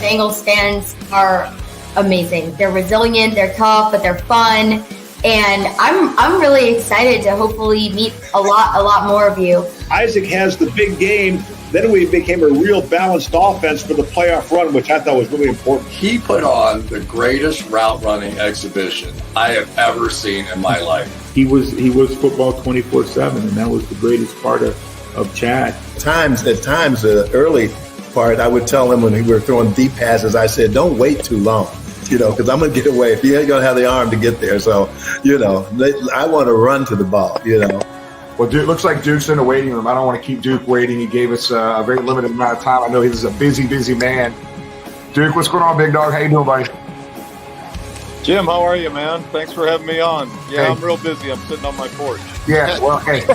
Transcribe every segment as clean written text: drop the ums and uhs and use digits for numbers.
Bengals fans are amazing. They're resilient, they're tough, but they're fun. And I'm really excited to hopefully meet a lot more of you. Isaac has the big game. Then we became a real balanced offense for the playoff run, which I thought was really important. He put on the greatest route running exhibition I have ever seen in my life. He was football 24/7, and that was the greatest part of Chad. At times, the early part, I would tell him when we were throwing deep passes, I said, don't wait too long, because I'm going to get away. If you ain't going to have the arm to get there. So, I want to run to the ball, Well, Duke, looks like Duke's in the waiting room. I don't want to keep Duke waiting. He gave us a very limited amount of time. I know he's a busy man. Duke, what's going on, big dog? How you doing, buddy? Jim, how are you, man? Thanks for having me on. Yeah, Hey. I'm real busy. I'm sitting on my porch. Yeah, well, hey.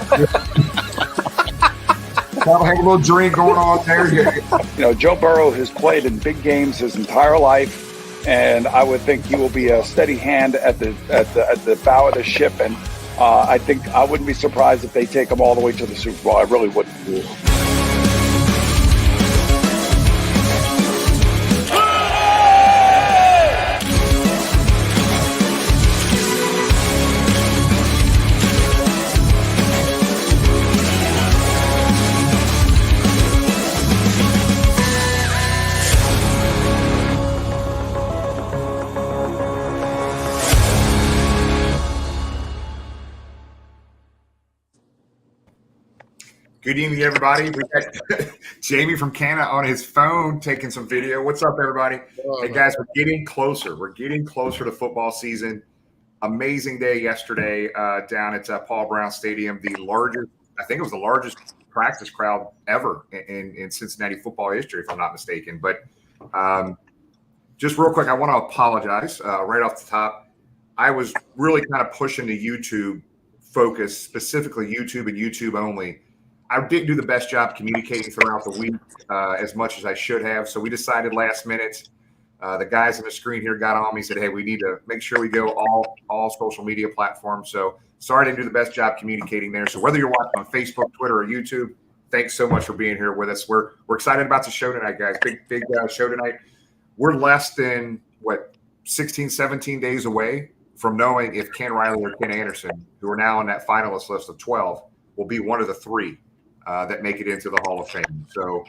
Have a little drink going on there. Joe Burrow has played in big games his entire life, and I would think he will be a steady hand at the bow of the ship. And I think I wouldn't be surprised if they take him all the way to the Super Bowl. I really wouldn't. Good evening, everybody. We got Jamie from Canada on his phone taking some video. What's up, everybody? Hey, guys, we're getting closer. We're getting closer to football season. Amazing day yesterday down at Paul Brown Stadium. I think it was the largest practice crowd ever in Cincinnati football history, if I'm not mistaken. But just real quick, I want to apologize right off the top. I was really kind of pushing the YouTube focus, specifically YouTube and YouTube only. I didn't do the best job communicating throughout the week as much as I should have. So we decided last minute, the guys on the screen here got on me, said, hey, we need to make sure we go all social media platforms. So sorry I didn't do the best job communicating there. So whether you're watching on Facebook, Twitter, or YouTube, thanks so much for being here with us. We're excited about the show tonight, guys. Big show tonight. We're less than, 16, 17 days away from knowing if Ken Riley or Ken Anderson, who are now on that finalist list of 12, will be one of the three that make it into the Hall of Fame. So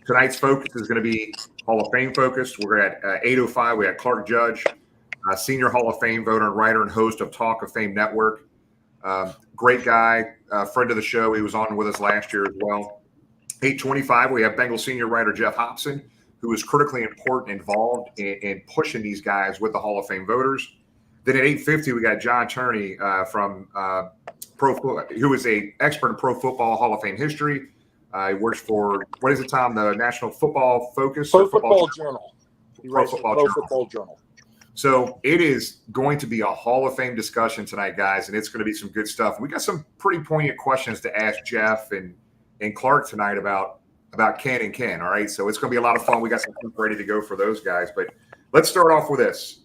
tonight's focus is going to be Hall of Fame focused. We're at 8:05. We have Clarke Judge, senior Hall of Fame voter and writer and host of Talk of Fame Network. Great guy, friend of the show. He was on with us last year as well. 8:25, we have Bengal senior writer Geoff Hobson, who is critically important, involved in pushing these guys with the Hall of Fame voters. Then at 8:50, we got John Turney from who is an expert in pro football Hall of Fame history. He works for, what is it, Tom? The National Football Focus? Pro Football Journal. Pro Football Journal. So it is going to be a Hall of Fame discussion tonight, guys, and it's going to be some good stuff. We got some pretty poignant questions to ask Geoff and Clarke tonight about Ken and Ken, all right? So it's going to be a lot of fun. We got some stuff ready to go for those guys. But let's start off with this.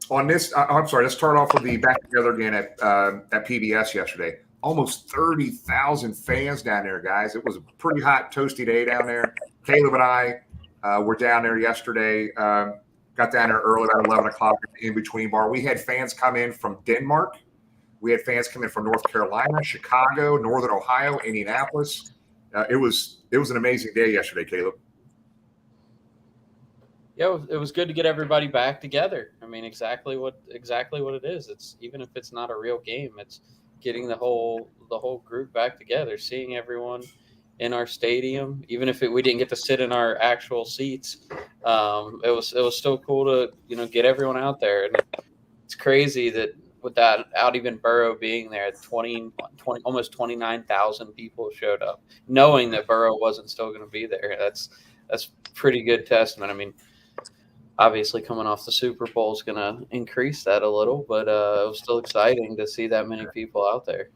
Let's start off with the back together again at PBS yesterday. Almost 30,000 fans down there, guys. It was a pretty hot, toasty day down there. Caleb and I were down there yesterday. Got down there early, about 11 o'clock in between bar. We had fans come in from Denmark. We had fans come in from North Carolina, Chicago, Northern Ohio, Indianapolis. It was an amazing day yesterday, Caleb. Yeah, it was good to get everybody back together. I mean, exactly what it is. It's, even if it's not a real game, it's getting the whole group back together, seeing everyone in our stadium. Even if we didn't get to sit in our actual seats, it was still cool to get everyone out there. And it's crazy that without even Burrow being there, 20 almost 29,000 people showed up, knowing that Burrow wasn't still going to be there. That's pretty good testament. I mean, obviously, coming off the Super Bowl is going to increase that a little, but it was still exciting to see that many people out there.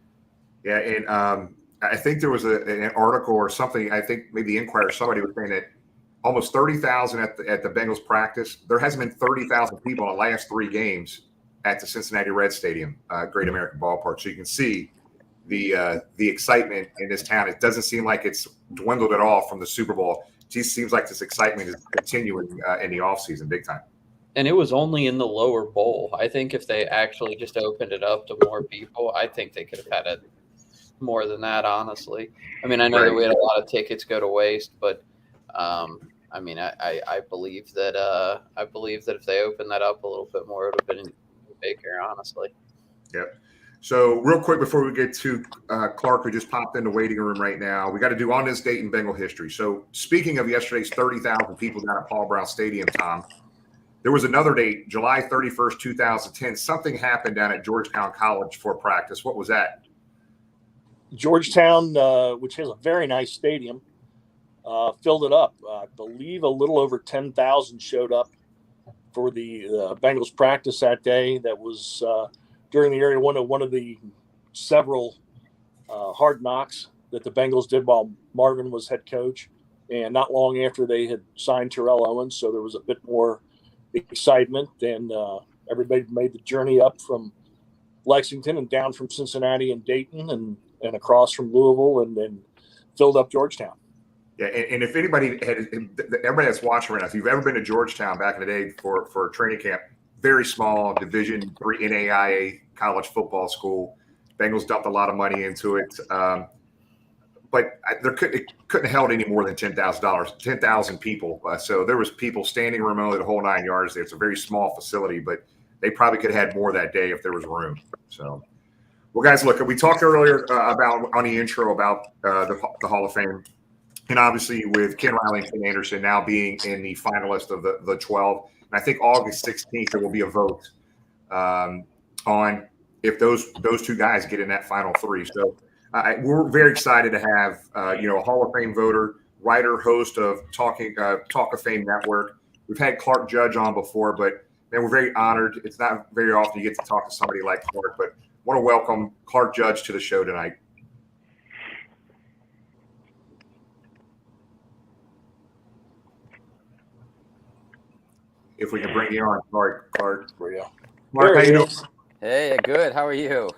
Yeah, and I think there was an article or something, I think maybe Inquirer, somebody was saying that almost 30,000 at the Bengals practice. There hasn't been 30,000 people in the last 3 games at the Cincinnati Reds Stadium, Great American Ballpark. So you can see the excitement in this town. It doesn't seem like it's dwindled at all from the Super Bowl. It just seems like this excitement is continuing in the offseason big time. And it was only in the lower bowl. I think if they actually just opened it up to more people, I think they could have had it more than that, honestly. I mean, I know that we had a lot of tickets go to waste, but I mean, I believe that if they opened that up a little bit more, it would have been bigger, honestly. Yep. So real quick before we get to Clarke, who just popped in the waiting room right now, we got to do on this date in Bengal history. So speaking of yesterday's 30,000 people down at Paul Brown Stadium, Tom, there was another date, July 31st, 2010. Something happened down at Georgetown College for practice. What was that? Georgetown, which has a very nice stadium, filled it up. I believe a little over 10,000 showed up for the Bengals practice that day. That was during the area one of the several hard knocks that the Bengals did while Marvin was head coach, and not long after they had signed Terrell Owens. So there was a bit more excitement, and everybody made the journey up from Lexington and down from Cincinnati and Dayton and across from Louisville, and then filled up Georgetown. Yeah, and if anybody everybody that's watching right now, if you've ever been to Georgetown back in the day for a training camp, very small Division III NAIA college football school. Bengals dumped a lot of money into it, but it couldn't have held any more than 10,000 people. So there was people standing room only the whole 9 yards there. It's a very small facility, but they probably could have had more that day if there was room. So, well, guys, look, we talked earlier about on the intro about the Hall of Fame. And obviously with Ken Riley and Ken Anderson now being in the finalist of the 12, and I think August 16th there will be a vote on if those two guys get in that final three. So we're very excited to have a Hall of Fame voter, writer, host of Talk of Fame Network. We've had Clarke Judge on before, but man, we're very honored. It's not very often you get to talk to somebody like Clarke, but want to welcome Clarke Judge to the show tonight. If we can bring you on, Clarke for you. Clarke, how you doing? Hey, good. How are you?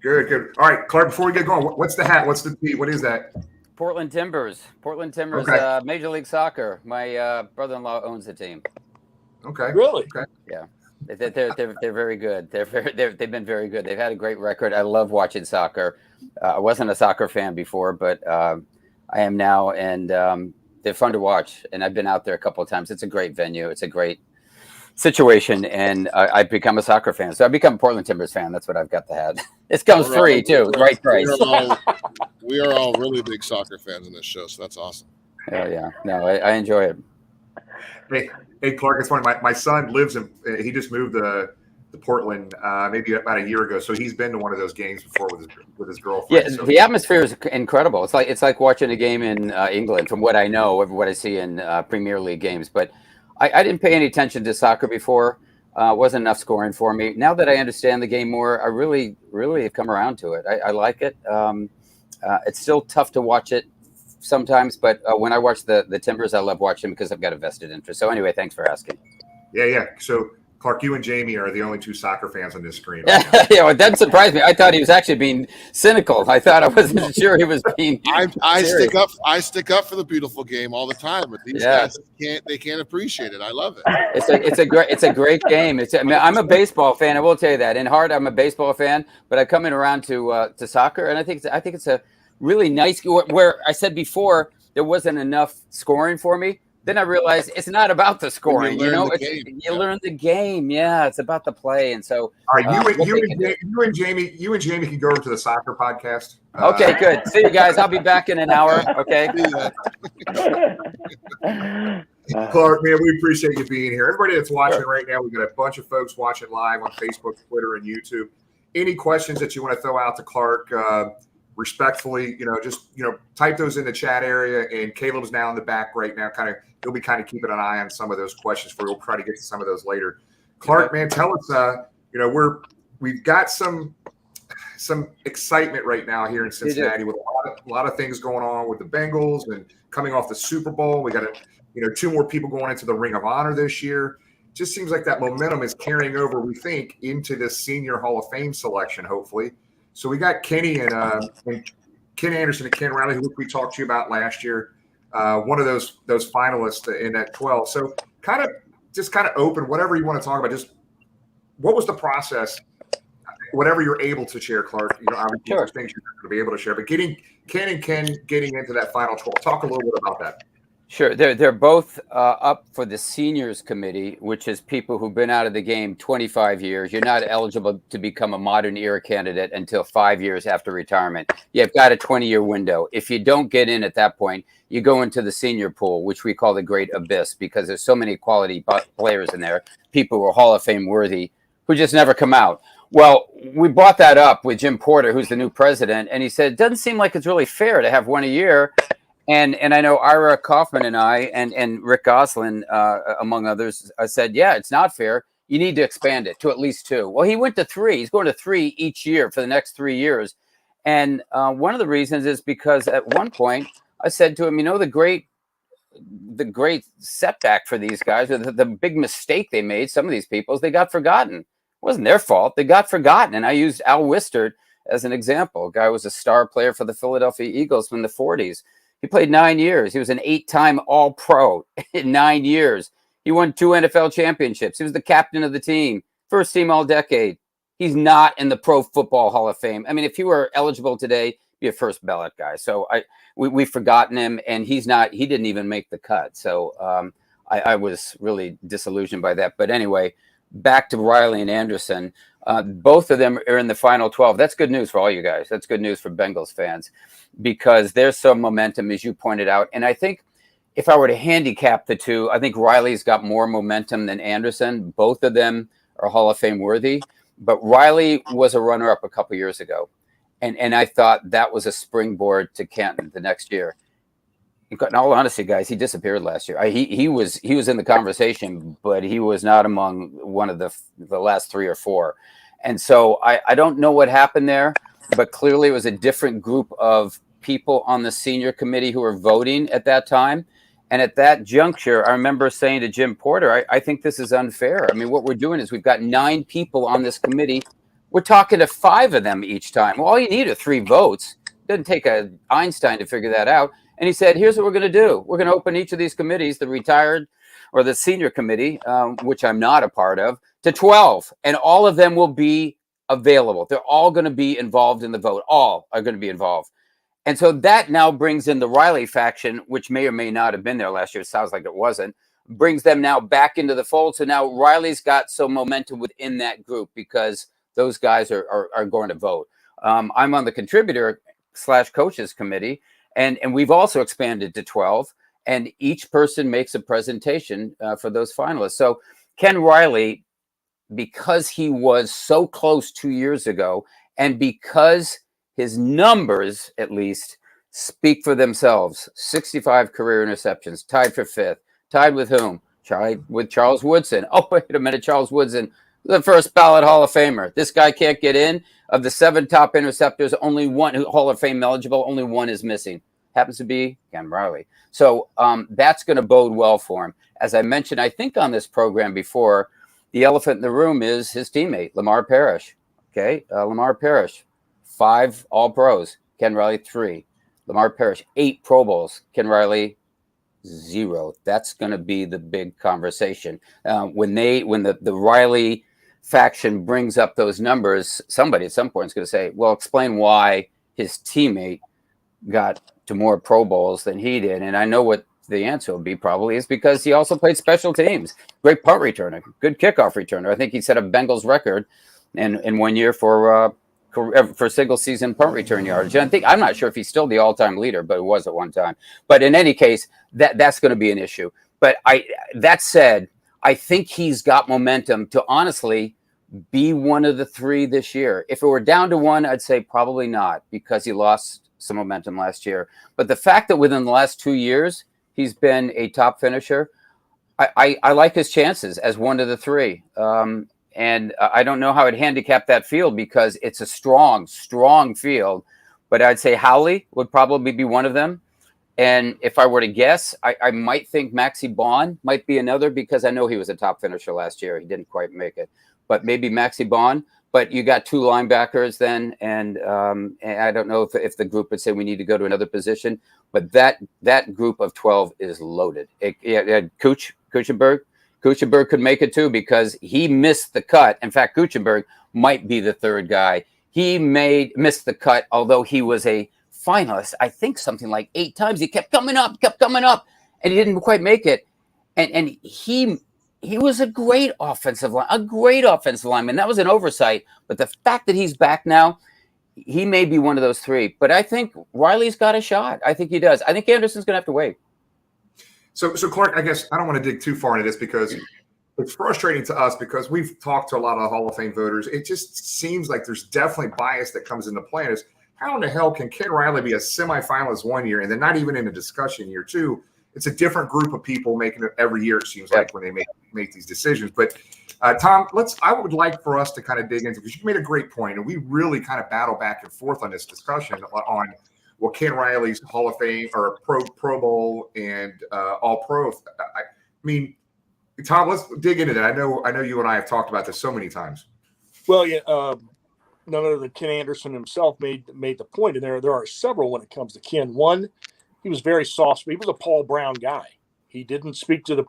Good. All right, Clarke, before we get going, what's the hat? What's the T? What is that? Portland Timbers. Okay. Major League Soccer. My brother-in-law owns the team. Okay. Really? Okay. Yeah. They're very good. They've been very good. They've had a great record. I love watching soccer. I wasn't a soccer fan before, but I am now, and they're fun to watch. And I've been out there a couple of times. It's a great venue. It's a great situation, and I've become a soccer fan. So I've become a Portland Timbers fan. That's what I've got the hat. It comes free too, right price. We are all really big soccer fans in this show, so that's awesome. Oh yeah, no, I enjoy it. Hey, Clarke, it's funny. My son lives in. He just moved to Portland maybe about a year ago, so he's been to one of those games before with his girlfriend. Yeah, so. The atmosphere is incredible. It's like watching a game in England, from what I know, what I see in Premier League games, but. I didn't pay any attention to soccer before. Wasn't enough scoring for me. Now that I understand the game more, I really, really have come around to it. I like it. It's still tough to watch it sometimes, but when I watch the Timbers, I love watching because I've got a vested interest. So anyway, thanks for asking. Yeah. So, Clarke, you and Jamie are the only two soccer fans on this screen. Right well, that surprised me. I thought he was actually being cynical. I thought I wasn't sure he was being. I stick up for the beautiful game all the time, but these guys can't appreciate it. I love it. It's a great game. I'm a baseball fan. I will tell you that. In heart, I'm a baseball fan, but I'm coming around to soccer, and I think it's a really nice. Where I said before there wasn't enough scoring for me. Then I realized it's not about the scoring, you learn the game. Yeah, it's about the play, and so. All right, you and Jamie can go over to the soccer podcast. Okay, good. See you guys. I'll be back in an hour. Okay. Clarke, man, we appreciate you being here. Everybody that's watching right now, we've got a bunch of folks watching live on Facebook, Twitter, and YouTube. Any questions that you want to throw out to Clarke? Respectfully, just type those in the chat area. And Caleb's now in the back right now. He'll be keeping an eye on some of those questions for you. We'll try to get to some of those later. Clarke, man, tell us. We've got some excitement right now here in Cincinnati with a lot of things going on with the Bengals and coming off the Super Bowl. We got two more people going into the Ring of Honor this year. Just seems like that momentum is carrying over, we think, into this Senior Hall of Fame selection, hopefully. So we got Kenny and Ken Anderson and Ken Riley, who we talked to you about last year. One of those finalists in that 12. So kind of open, whatever you want to talk about. Just what was the process? Whatever you're able to share, Clarke. Obviously there's things you're not going to be able to share, but getting Ken getting into that final 12. Talk a little bit about that. Sure. They're both up for the seniors committee, which is people who've been out of the game 25 years. You're not eligible to become a modern era candidate until 5 years after retirement. You've got a 20-year window. If you don't get in at that point, you go into the senior pool, which we call the Great Abyss, because there's so many quality players in there, people who are Hall of Fame worthy, who just never come out. Well, we brought that up with Jim Porter, who's the new president, and he said, it doesn't seem like it's really fair to have one a year. And I know Ira Kaufman and I and Rick Goslin, among others, said, yeah, it's not fair. You need to expand it to at least 2. Well, he went to 3. He's going to 3 each year for the next 3 years. And one of the reasons is because at one point I said to him, the great setback for these guys, or the big mistake they made, some of these people, is they got forgotten. It wasn't their fault. They got forgotten. And I used Al Wistert as an example. A guy who was a star player for the Philadelphia Eagles in the 40s. He played 9 years. He was an 8-time All-Pro in 9 years. He won 2 NFL championships. He was the captain of the team, first team all-decade. He's not in the Pro Football Hall of Fame. I mean, if he were eligible today, be a first ballot guy. So we've forgotten him, and he didn't even make the cut. So I was really disillusioned by that. But anyway, back to Riley and Anderson. Both of them are in the final 12. That's good news for all you guys. That's good news for Bengals fans, because there's some momentum, as you pointed out. And I think if I were to handicap the two, I think Riley's got more momentum than Anderson. Both of them are Hall of Fame worthy. But Riley was a runner-up a couple years ago. And I thought that was a springboard to Canton the next year. In all honesty, guys, he disappeared last year. He was in the conversation, but he was not among one of the last 3 or 4. And so I don't know what happened there, but clearly it was a different group of people on the senior committee who were voting at that time. And at that juncture, I remember saying to Jim Porter, I think this is unfair. I mean, what we're doing is we've got 9 people on this committee. We're talking to 5 of them each time. Well, all you need are 3 votes. It doesn't take an Einstein to figure that out. And he said, here's what we're going to do. We're going to open each of these committees, the retired or the senior committee, which I'm not a part of, to 12. And all of them will be available. They're all going to be involved in the vote. All are going to be involved. And so that now brings in the Riley faction, which may or may not have been there last year. It sounds like it wasn't. Brings them now back into the fold. So now Riley's got some momentum within that group because those guys are going to vote. I'm on the contributor/coaches committee. And we've also expanded to 12, and each person makes a presentation for those finalists. So Ken Riley, because he was so close 2 years ago, and because his numbers, at least, speak for themselves, 65 career interceptions, tied for 5th. Tied with whom? Tied with Charles Woodson. Oh, wait a minute, Charles Woodson, the first ballot Hall of Famer. This guy can't get in. Of the 7 top interceptors, only one Hall of Fame eligible, only one is missing. Happens to be Ken Riley. So that's going to bode well for him. As I mentioned, I think on this program before, the elephant in the room is his teammate, Lamar Parrish. Okay, Lamar Parrish, 5 All-Pros. Ken Riley, 3. Lamar Parrish, 8 Pro Bowls. Ken Riley, 0. That's going to be the big conversation. When the Riley faction brings up those numbers, somebody at some point is going to say, well, explain why his teammate got to more Pro Bowls than he did. And I know what the answer will be probably is because he also played special teams. Great punt returner, good kickoff returner. I think he set a Bengals record in 1 year for single season punt return yardage. And I'm not sure if he's still the all-time leader, but it was at one time. But in any case, that's going to be an issue. But that said, I think he's got momentum to honestly be one of the 3 this year. If it were down to 1, I'd say probably not, because he lost some momentum last year. But the fact that within the last 2 years, he's been a top finisher, I like his chances as one of the 3. And I don't know how I'd handicap that field because it's a strong, strong field. But I'd say Howley would probably be one of them. And if I were to guess, I might think Maxie Bond might be another because I know he was a top finisher last year. He didn't quite make it. But maybe Maxie Bond. but you got two linebackers then, and I don't know if the group would say we need to go to another position, but that group of 12 is loaded. Kuchenberg could make it too because he missed the cut. In fact, Kuchenberg might be the third guy. He missed the cut, although he was a finalist, I think something like 8 times. He kept coming up, and he didn't quite make it. And he was a great offensive lineman. That was an oversight. But the fact that he's back now, he may be one of those 3. But I think Riley's got a shot. I think he does. I think Anderson's going to have to wait. So Clarke, I guess I don't want to dig too far into this because it's frustrating to us because we've talked to a lot of Hall of Fame voters. It just seems like there's definitely bias that comes into play. And is how in the hell can Ken Riley be a semifinalist one year and then not even in a discussion year 2? It's a different group of people making it every year, it seems like, when they make these decisions. But Tom, I would like for us to kind of dig into, because you made a great point, and we really kind of battle back and forth on this discussion on Ken Riley's Hall of Fame or Pro Bowl and All Pro. I mean, Tom, let's dig into that. I know you and I have talked about this so many times. Well, yeah, none other than Ken Anderson himself made the point, and there are several when it comes to Ken. One, he was very soft. He was a Paul Brown guy. He didn't speak to the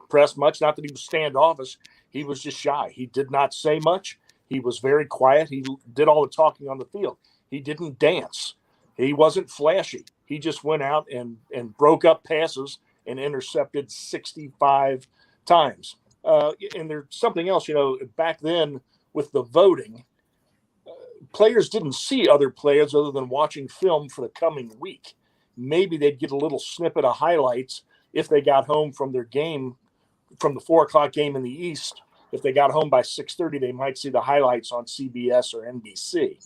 press much. Not that he was standoffish. He was just shy. He did not say much. He was very quiet. He did all the talking on the field. He didn't dance. He wasn't flashy. He just went out and broke up passes and intercepted 65 times. And there's something else, back then with the voting, players didn't see other players other than watching film for the coming week. Maybe they'd get a little snippet of highlights if they got home from their game, from the 4:00 game in the East. If they got home by 6:30, they might see the highlights on CBS or NBC.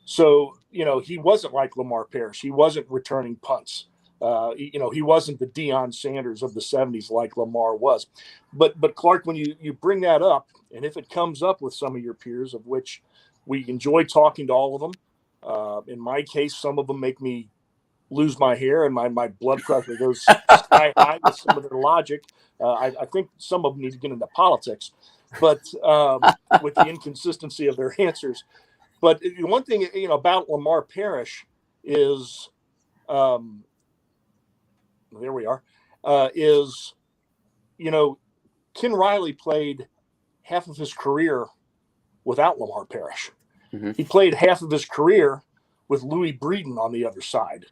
So, he wasn't like Lamar Parrish. He wasn't returning punts. He wasn't the Deion Sanders of the 70s like Lamar was. But Clarke, when you bring that up, and if it comes up with some of your peers, of which we enjoy talking to all of them, in my case, some of them make me lose my hair and my blood pressure goes sky high with some of their logic. I think some of them need to get into politics, but with the inconsistency of their answers. But one thing, about Lamar Parrish is, there we are, Ken Riley played half of his career without Lamar Parrish. Mm-hmm. He played half of his career with Louis Breeden on the other side.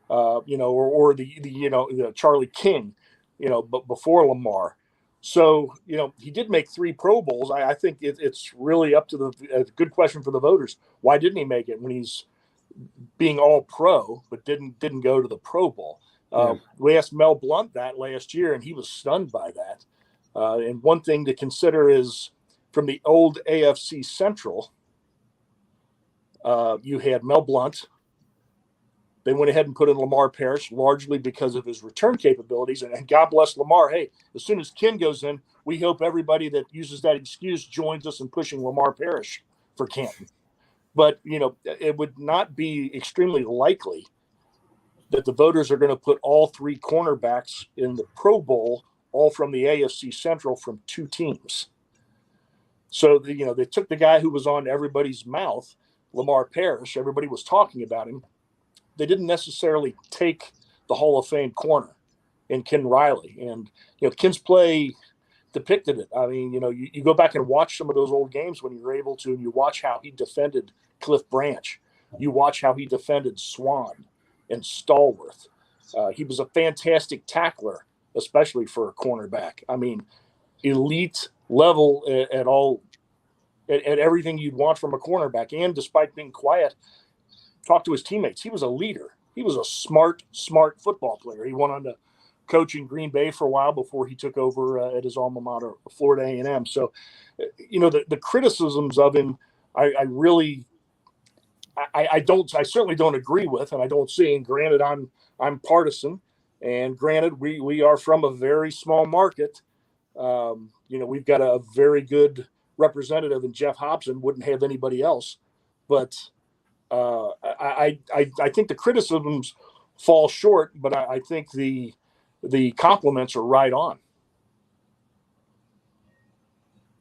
Or the Charlie King, but before Lamar. So, he did make 3 Pro Bowls. I think it's really up to a good question for the voters. Why didn't he make it when he's being all pro, but didn't go to the Pro Bowl? We asked Mel Blount that last year, and he was stunned by that. And one thing to consider is from the old AFC Central, you had Mel Blount. They went ahead and put in Lamar Parrish largely because of his return capabilities. And God bless Lamar. Hey, as soon as Ken goes in, we hope everybody that uses that excuse joins us in pushing Lamar Parrish for Canton. But, it would not be extremely likely that the voters are going to put all 3 cornerbacks in the Pro Bowl, all from the AFC Central from 2 teams. So, they took the guy who was on everybody's mouth, Lamar Parrish. Everybody was talking about him. They didn't necessarily take the Hall of Fame corner in Ken Riley. And, Ken's play depicted it. I mean, you go back and watch some of those old games when you're able to, and you watch how he defended Cliff Branch. You watch how he defended Swan and Stallworth. He was a fantastic tackler, especially for a cornerback. I mean, elite level at everything you'd want from a cornerback. And despite being quiet, talk to his teammates. He was a leader. He was a smart football player. He went on to coach in Green Bay for a while before he took over at his alma mater, Florida A&M. So, the criticisms of him, I certainly don't agree with, and I don't see. And granted, I'm partisan, and granted, we are from a very small market. We've got a very good representative in Geoff Hobson. Wouldn't have anybody else, but. I think the criticisms fall short, but I think the compliments are right on.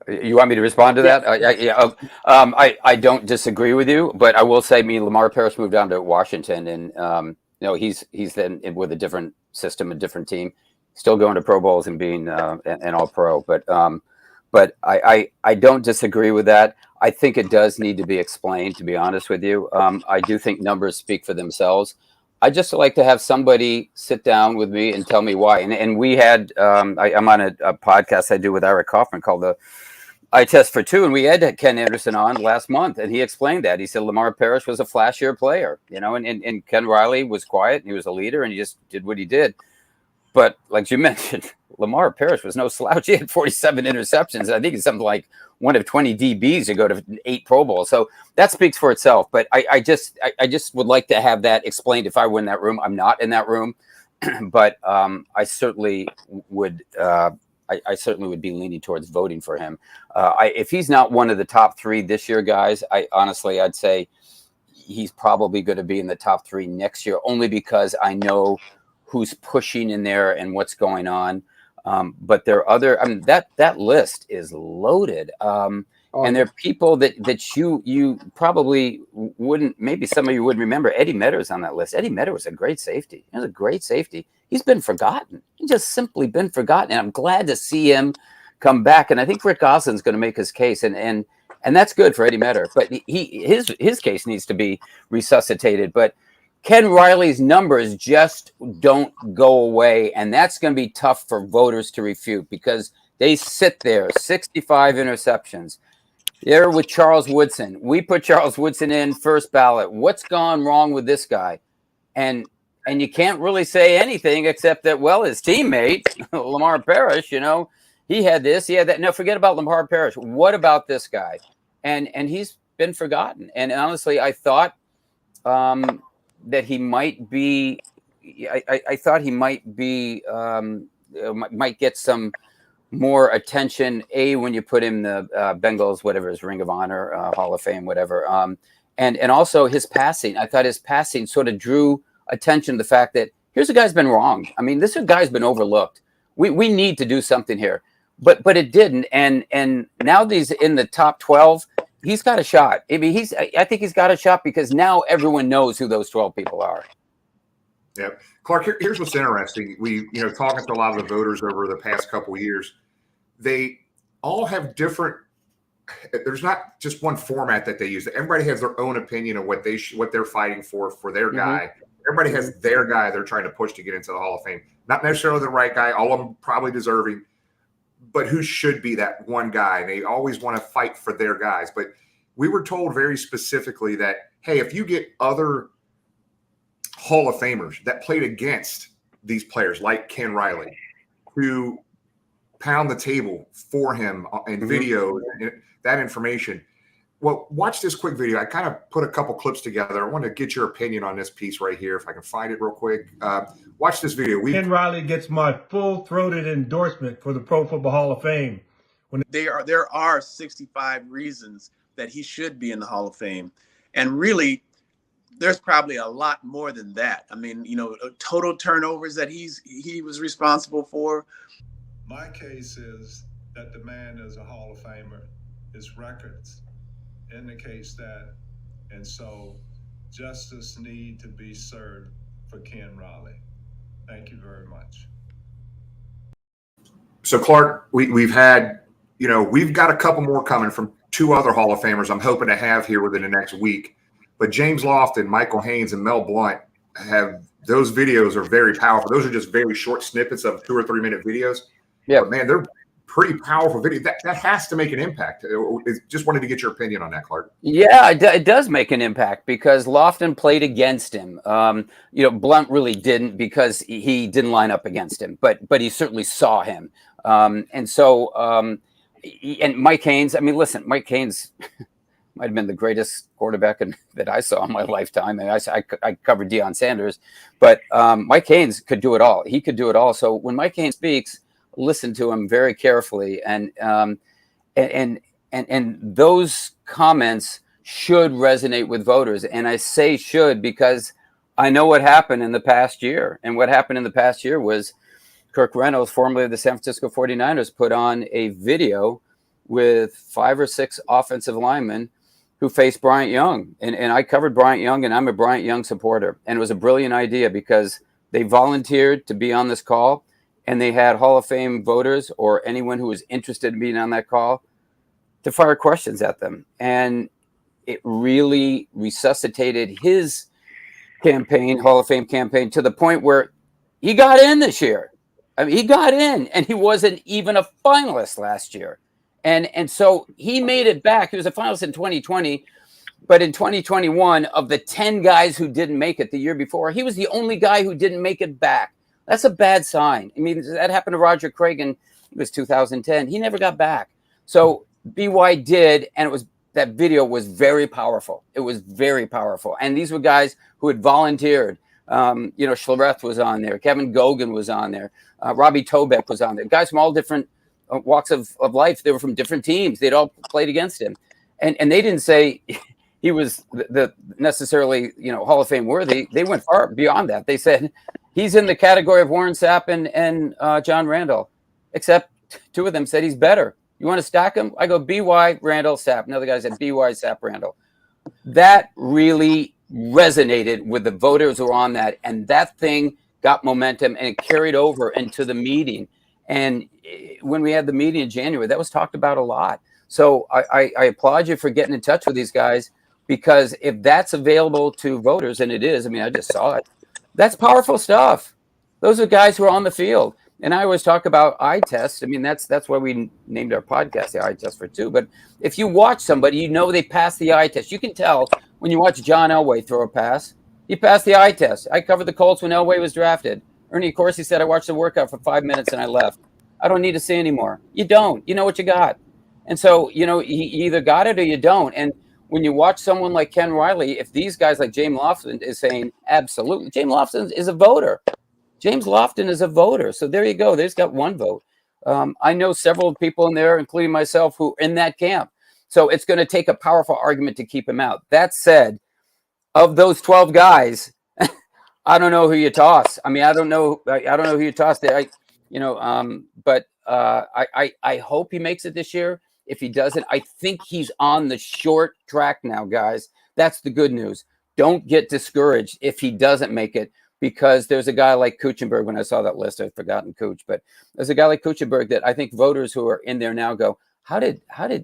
You want me to respond to that? I don't disagree with you, but I will say, Lamar Parrish moved on to Washington, and he's then with a different system, a different team, still going to Pro Bowls and being an All Pro. But I don't disagree with that. I think it does need to be explained. To be honest with you, I do think numbers speak for themselves. I just like to have somebody sit down with me and tell me why. And we had I'm on a podcast I do with Eric Kaufman called the I Test for Two, and we had Ken Anderson on last month, and he explained that. He said Lamar Parrish was a flashier player, and Ken Riley was quiet, and he was a leader, and he just did what he did. But like you mentioned, Lamar Parrish was no slouch. He had 47 interceptions. I think he's something like one of 20 DBs to go to 8 Pro Bowls. So that speaks for itself. But I just would like to have that explained if I were in that room. I'm not in that room, but I certainly would. I certainly would be leaning towards voting for him. If he's not one of the top 3 this year, guys, I'd say he's probably going to be in the top 3 next year, only because I know who's pushing in there and what's going on. But there are other. That list is loaded. And there are people that you probably wouldn't. Maybe some of you wouldn't remember. Eddie Meador's on that list. Eddie Meador was a great safety. He was a great safety. He's been forgotten. He's just simply been forgotten. And I'm glad to see him come back. And I think Rick Gosselin's going to make his case. And that's good for Eddie Meador. But his case needs to be resuscitated. But Ken Riley's numbers just don't go away. And that's going to be tough for voters to refute because they sit there, 65 interceptions. They're with Charles Woodson. We put Charles Woodson in first ballot. What's gone wrong with this guy? And you can't really say anything except that, well, his teammate, Lamar Parrish, he had this, he had that. No, forget about Lamar Parrish. What about this guy? And he's been forgotten. And honestly, I thought that he might be, I thought he might be, might get some more attention, when you put him the Bengals, whatever, his Ring of Honor, Hall of Fame, whatever. And also his passing. I thought his passing sort of drew attention to the fact that here's a guy's been wrong. I mean, this guy's been overlooked. We need to do something here. But it didn't. And now that he's in the top 12, he's got a shot. I mean, I think he's got a shot because now everyone knows who those 12 people are. Yeah. Clarke, here's what's interesting. We, talking to a lot of the voters over the past couple of years, they all have different. There's not just one format that they use. Everybody has their own opinion of what they're fighting for their guy. Everybody has their guy they're trying to push to get into the Hall of Fame. Not necessarily the right guy. All of them probably deserving, but who should be that one guy? They always want to fight for their guys. But we were told very specifically that, hey, if you get other Hall of Famers that played against these players like Ken Riley, who pound the table for him in video and that information. Well, watch this quick video. I kind of put a couple clips together. I want to get your opinion on this piece right here, if I can find it real quick. Watch this video. Ken Riley gets my full-throated endorsement for the Pro Football Hall of Fame. There are 65 reasons that he should be in the Hall of Fame. And really, there's probably a lot more than that. I mean, total turnovers that he was responsible for. My case is that the man is a Hall of Famer. His records indicates that. And so justice need to be served for Ken Riley. Thank you very much. So Clarke, we've had, we've got a couple more coming from 2 other Hall of Famers I'm hoping to have here within the next week. But James Lofton, Michael Haynes, and Mel Blount those videos are very powerful. Those are just very short snippets of 2 or 3 minute videos. Yeah, but man, they're pretty powerful video. That has to make an impact. Just wanted to get your opinion on that, Clarke. Yeah, it does make an impact because Lofton played against him. Blount really didn't because he didn't line up against him, but he certainly saw him. And Mike Haynes. I mean, listen, Mike Haynes might have been the greatest quarterback that I saw in my lifetime. And I covered Deion Sanders, but Mike Haynes could do it all. He could do it all. So when Mike Haynes speaks, listen to him very carefully, and those comments should resonate with voters. And I say should because I know what happened in the past year. And what happened in the past year was Kirk Reynolds, formerly of the San Francisco 49ers, put on a video with 5 or 6 offensive linemen who faced Bryant Young. And I covered Bryant Young, and I'm a Bryant Young supporter. And it was a brilliant idea because they volunteered to be on this call, and they had Hall of Fame voters or anyone who was interested in being on that call to fire questions at them. And it really resuscitated his campaign, Hall of Fame campaign, to the point where he got in this year. I mean, he got in, and he wasn't even a finalist last year. And so he made it back. He was a finalist in 2020, but in 2021, of the 10 guys who didn't make it the year before, he was the only guy who didn't make it back. That's a bad sign. I mean, that happened to Roger Craig in, it was 2010. He never got back. So BY did, and that video was very powerful. It was very powerful. And these were guys who had volunteered. Schlereth was on there. Kevin Gogan was on there. Robbie Tobeck was on there. Guys from all different walks of life. They were from different teams. They'd all played against him. And they didn't say he was the necessarily, Hall of Fame worthy. They went far beyond that. They said he's in the category of Warren Sapp and John Randall, except 2 of them said he's better. You want to stack them? I go BY, Randall, Sapp. Another guy said BY, Sapp, Randall. That really resonated with the voters who were on that. And that thing got momentum, and it carried over into the meeting. And when we had the meeting in January, that was talked about a lot. So I applaud you for getting in touch with these guys, because if that's available to voters, and it is, I mean, I just saw it, that's powerful stuff. Those are guys who are on the field. And I always talk about eye tests. I mean, that's why we named our podcast the Eye Test for 2. But if you watch somebody, they passed the eye test. You can tell when you watch John Elway throw a pass, he passed the eye test. I covered the Colts when Elway was drafted. Ernie Corsi said, I watched the workout for 5 minutes and I left. I don't need to see anymore. You don't. You know what you got. And so, you either got it or you don't. And when you watch someone like Ken Riley, if these guys like James Lofton is saying, absolutely, James Lofton is a voter. James Lofton is a voter. So there you go. There's got 1 vote. I know several people in there, including myself, who are in that camp. So it's going to take a powerful argument to keep him out. That said, of those 12 guys, I don't know who you toss. I mean, I don't know who you toss there. But I hope he makes it this year. If he doesn't, I think he's on the short track now, guys. That's the good news. Don't get discouraged if he doesn't make it, because there's a guy like Kuchenberg. When I saw that list, I'd forgotten Kuch, but there's a guy like Kuchenberg that I think voters who are in there now go, how did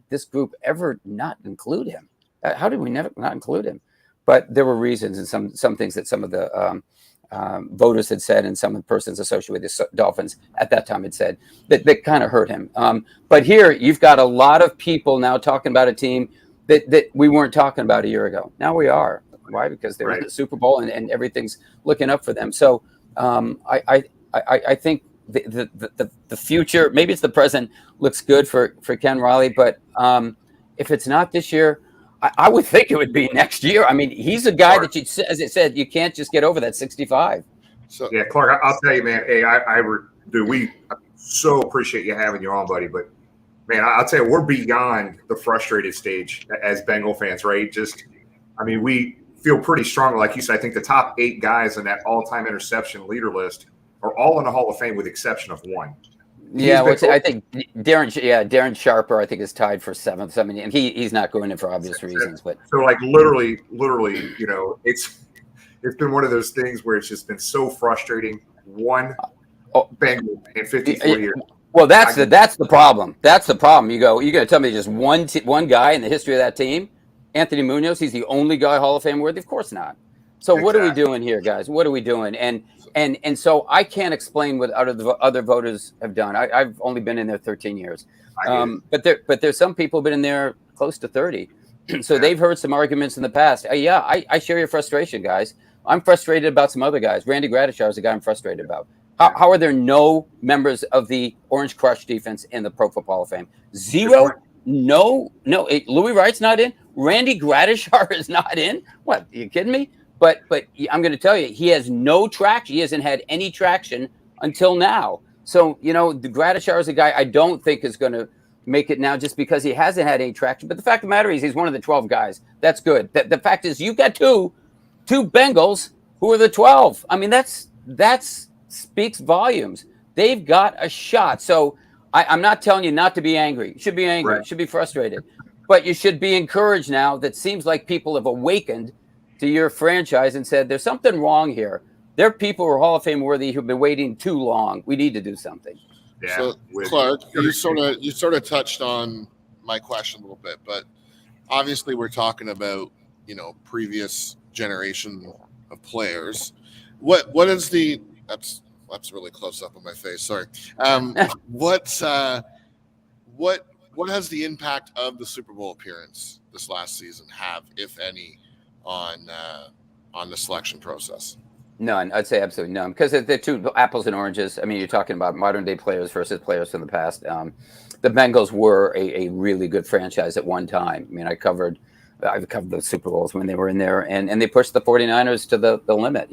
this group ever not include him? How did we never not include him? But there were reasons, and some things that some of the voters had said, and some of the persons associated with the Dolphins at that time had said that kind of hurt him. But here you've got a lot of people now talking about a team that we weren't talking about a year ago. Now we are. Why? Because they're in the Super Bowl and everything's looking up for them. So I think the future, maybe it's the present, looks good for Ken Riley. But if it's not this year, I would think it would be next year. I mean, he's a guy that, as I said, you can't just get over that 65. So yeah, Clarke, I'll tell you, man. Hey, we so appreciate you having you on, buddy. But man, I'll tell you, we're beyond the frustrated stage as Bengal fans, right? We feel pretty strong. Like you said, I think the top 8 guys in that all-time interception leader list are all in the Hall of Fame with the exception of 1. Yeah, I think Darren Sharper, I think, is tied for 7th. I mean, and he's not going in for obvious reasons. But so, like, literally, it's been one of those things where it's just been so frustrating. 1 Bengal in 54 years. Well, that's the problem. That's the problem. You're going to tell me just one guy in the history of that team, Anthony Munoz, he's the only guy Hall of Fame worthy? Of course not. So What are we doing here, guys? What are we doing? And so I can't explain what other voters have done. I've only been in there 13 years. But there's some people who've been in there close to 30. So they've heard some arguments in the past. I share your frustration, guys. I'm frustrated about some other guys. Randy Gradishar is a guy I'm frustrated about. How are there no members of the Orange Crush defense in the Pro Football Hall of Fame? 0? No. Louis Wright's not in. Randy Gradishar is not in. What? Are you kidding me? But I'm going to tell you, he has no traction. He hasn't had any traction until now. So, the Gradishar is a guy I don't think is going to make it now just because he hasn't had any traction. But the fact of the matter is he's one of the 12 guys. That's good. The fact is you've got two Bengals who are the 12. I mean, that speaks volumes. They've got a shot. So I'm not telling you not to be angry. You should be angry. Right. You should be frustrated. But you should be encouraged now that seems like people have awakened to your franchise and said, there's something wrong here. There are people who are Hall of Fame worthy who've been waiting too long. We need to do something. Yeah. So, Clarke, you sort of touched on my question a little bit, but obviously we're talking about, previous generation of players. What is the that's really close up on my face. Sorry. What has the impact of the Super Bowl appearance this last season have, if any, on the selection process? None. I'd say absolutely none, because they're two apples and oranges. I mean, you're talking about modern day players versus players from the past. The Bengals were a really good franchise at one time. I mean, I've covered the Super Bowls when they were in there, and they pushed the 49ers to the limit,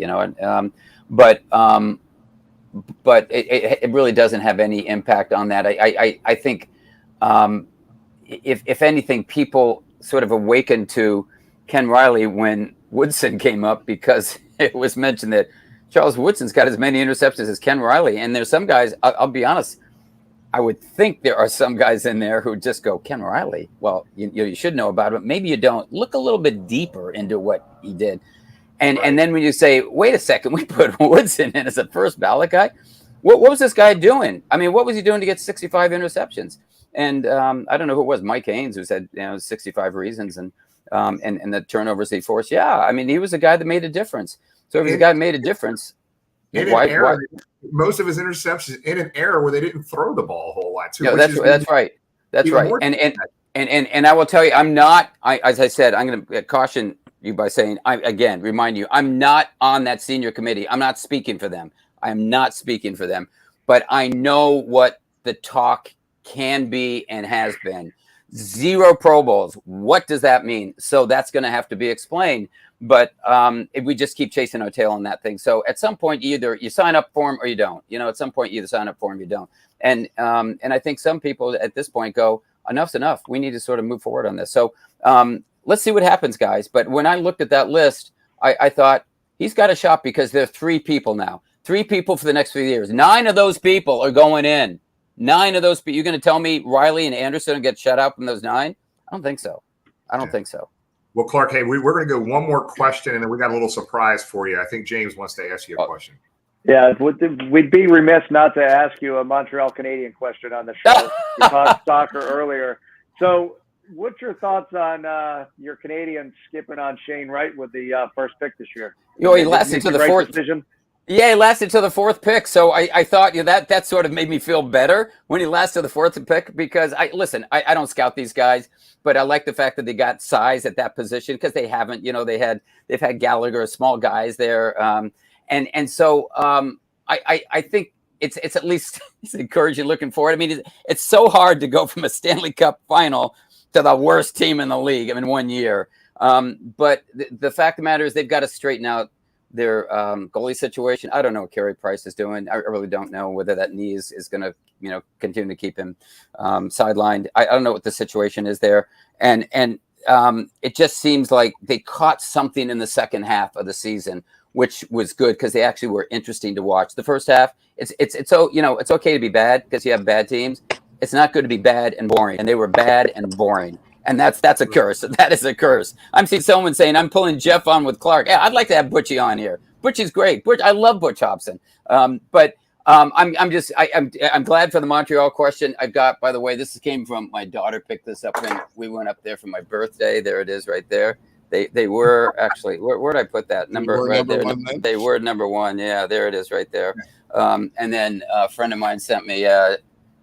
but it really doesn't have any impact on that. I think if anything, people sort of awakened to Ken Riley when Woodson came up, because it was mentioned that Charles Woodson's got as many interceptions as Ken Riley. And there's some guys, I'll be honest, I would think there are some guys in there who just go, Ken Riley, well, you should know about it, but maybe you don't. Look a little bit deeper into what he did. And then when you say, wait a second, we put Woodson in as a first ballot guy. What was this guy doing? I mean, what was he doing to get 65 interceptions? And I don't know who it was, Mike Haynes, who said 65 reasons and the turnovers he forced. Yeah, I mean, he was a guy that made a difference. So if he's a guy that made a difference, why? Most of his interceptions in an era where they didn't throw the ball a whole lot too. No, that's right. That's right. And I will tell you, I'm not. As I said, I'm going to caution you by saying, remind you, I'm not on that senior committee. I'm not speaking for them. I am not speaking for them. But I know what the talk can be and has been. 0 Pro Bowls. What does that mean? So that's going to have to be explained. But if we just keep chasing our tail on that thing. So at some point, either you sign up for them or you don't. At some point, you either sign up for them or you don't. And I think some people at this point go, enough's enough. We need to sort of move forward on this. So let's see what happens, guys. But when I looked at that list, I thought he's got a shot, because there are 3 people now. 3 people for the next 3 years. 9 of those people are going in. 9 of those people. You're going to tell me Riley and Anderson get shut out from those 9? I don't think so. I don't think so. Well, Clarke, hey, we're going to go one more question, and then we got a little surprise for you. I think James wants to ask you a question. Yeah, we'd be remiss not to ask you a Montreal Canadian question on the show. You talked soccer earlier. So what's your thoughts on your Canadians skipping on Shane Wright with the first pick this year? He lasted to the 4th decision. Yeah, he lasted to the 4th pick. So I thought that sort of made me feel better when he lasted to the 4th pick, because I don't scout these guys, but I like the fact that they got size at that position, because they haven't, they've had Gallagher, small guys there. And so I think it's at least it's encouraging looking forward. I mean, it's so hard to go from a Stanley Cup final to the worst team in the league in 1 year. But the fact of the matter is they've got to straighten out their goalie situation. I don't know what Carey Price is doing. I really don't know whether that knee is going to, continue to keep him sidelined. I don't know what the situation is there. And it just seems like they caught something in the second half of the season, which was good, because they actually were interesting to watch. The first half, it's okay to be bad, because you have bad teams. It's not good to be bad and boring. And they were bad and boring. And that's a curse. That is a curse. I'm seeing someone saying, I'm pulling Geoff on with Clarke. Yeah, I'd like to have Butchie on here. Butchie's great. I love Butch Hobson. I'm glad for the Montreal question. I've got, by the way, this came from my daughter, picked this up when we went up there for my birthday. There it is right there. They were actually, where did I put that? Number there. They were number 1. Yeah, there it is right there. And then a friend of mine sent me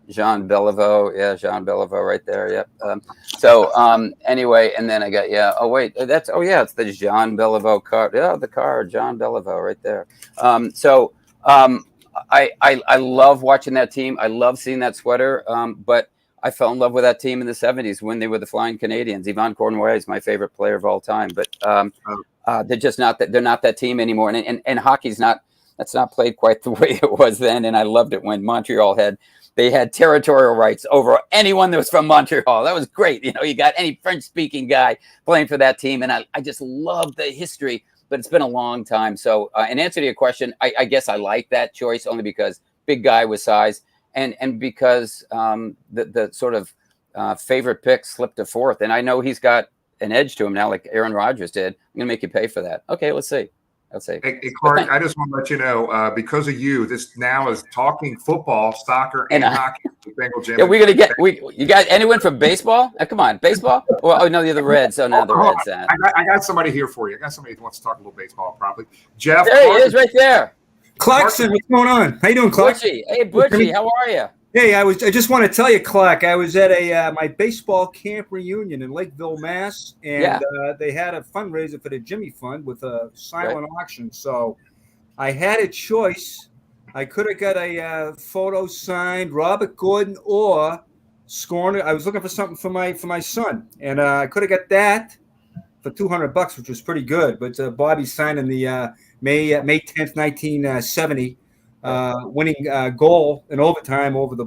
Jean Beliveau. Yeah, Jean Beliveau right there. Yep. Anyway, and then I got, it's the Jean Beliveau card. Yeah, the card, Jean Beliveau right there. I love watching that team. I love seeing that sweater. But I fell in love with that team in the 70s when they were the Flying Canadians. Yvon Cournoyer is my favorite player of all time. But they're just not that. They're not that team anymore. And hockey's that's not played quite the way it was then. And I loved it when Montreal had territorial rights over anyone that was from Montreal. That was great. You got any French-speaking guy playing for that team. And I just love the history, but it's been a long time. So in answer to your question, I guess I like that choice only because big guy with size. and because the sort of favorite pick slipped to fourth, and I know he's got an edge to him now, like Aaron Rodgers did. I'm gonna make you pay for that. Okay, let's see. Hey, Clarke, I just want to let you know, because of you, this now is talking football, soccer, and hockey. Bengal Jim. Yeah, we're gonna get. You got anyone from baseball? Come on, baseball. Well, oh no, you're the Reds. Oh no, the Reds. I got somebody here for you. I got somebody who wants to talk a little baseball, probably. Geoff. There he is, right there. Clarkson, what's going on? How you doing, Clarke? Butchie. Hey, Butchie, how are you? Hey, I just want to tell you, Clarke, I was at my baseball camp reunion in Lakeville, Mass, and they had a fundraiser for the Jimmy Fund with a silent auction. So I had a choice. I could have got a photo signed Robert Gordon or scoring. I was looking for something for my son, and I could have got that for $200, which was pretty good. But Bobby signing the May 10th, 1970. Winning goal in overtime over the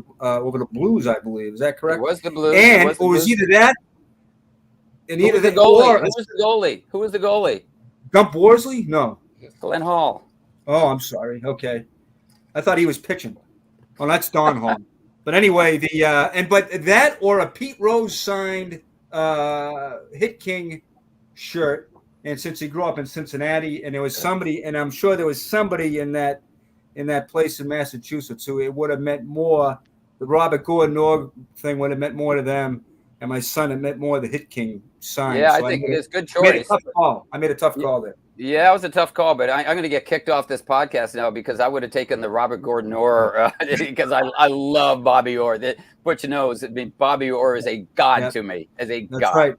Blues, I believe. Is that correct? It was the Blues. And it was either that, and Who either was the that goalie? or Who was the goalie? Who was the goalie? Gump Worsley? No. Glenn Hall. Oh, I'm sorry. Okay, I thought he was pitching. Oh, that's Don Hall. But anyway, but that or a Pete Rose signed Hit King shirt, and since he grew up in Cincinnati, and there was somebody, and I'm sure there was somebody in that place in Massachusetts who it would have meant more. The Robert Gordon thing would have meant more to them, and my son, it meant more the Hit King sign. Yeah, so I think it's a good I made a choice. tough call. I made a tough call there. Yeah, it was a tough call, but I'm going to get kicked off this podcast now because I would have taken the Robert Gordon Orr because I love Bobby Orr. Butch knows. I mean, Bobby Orr is a god to me. As a god. That's right.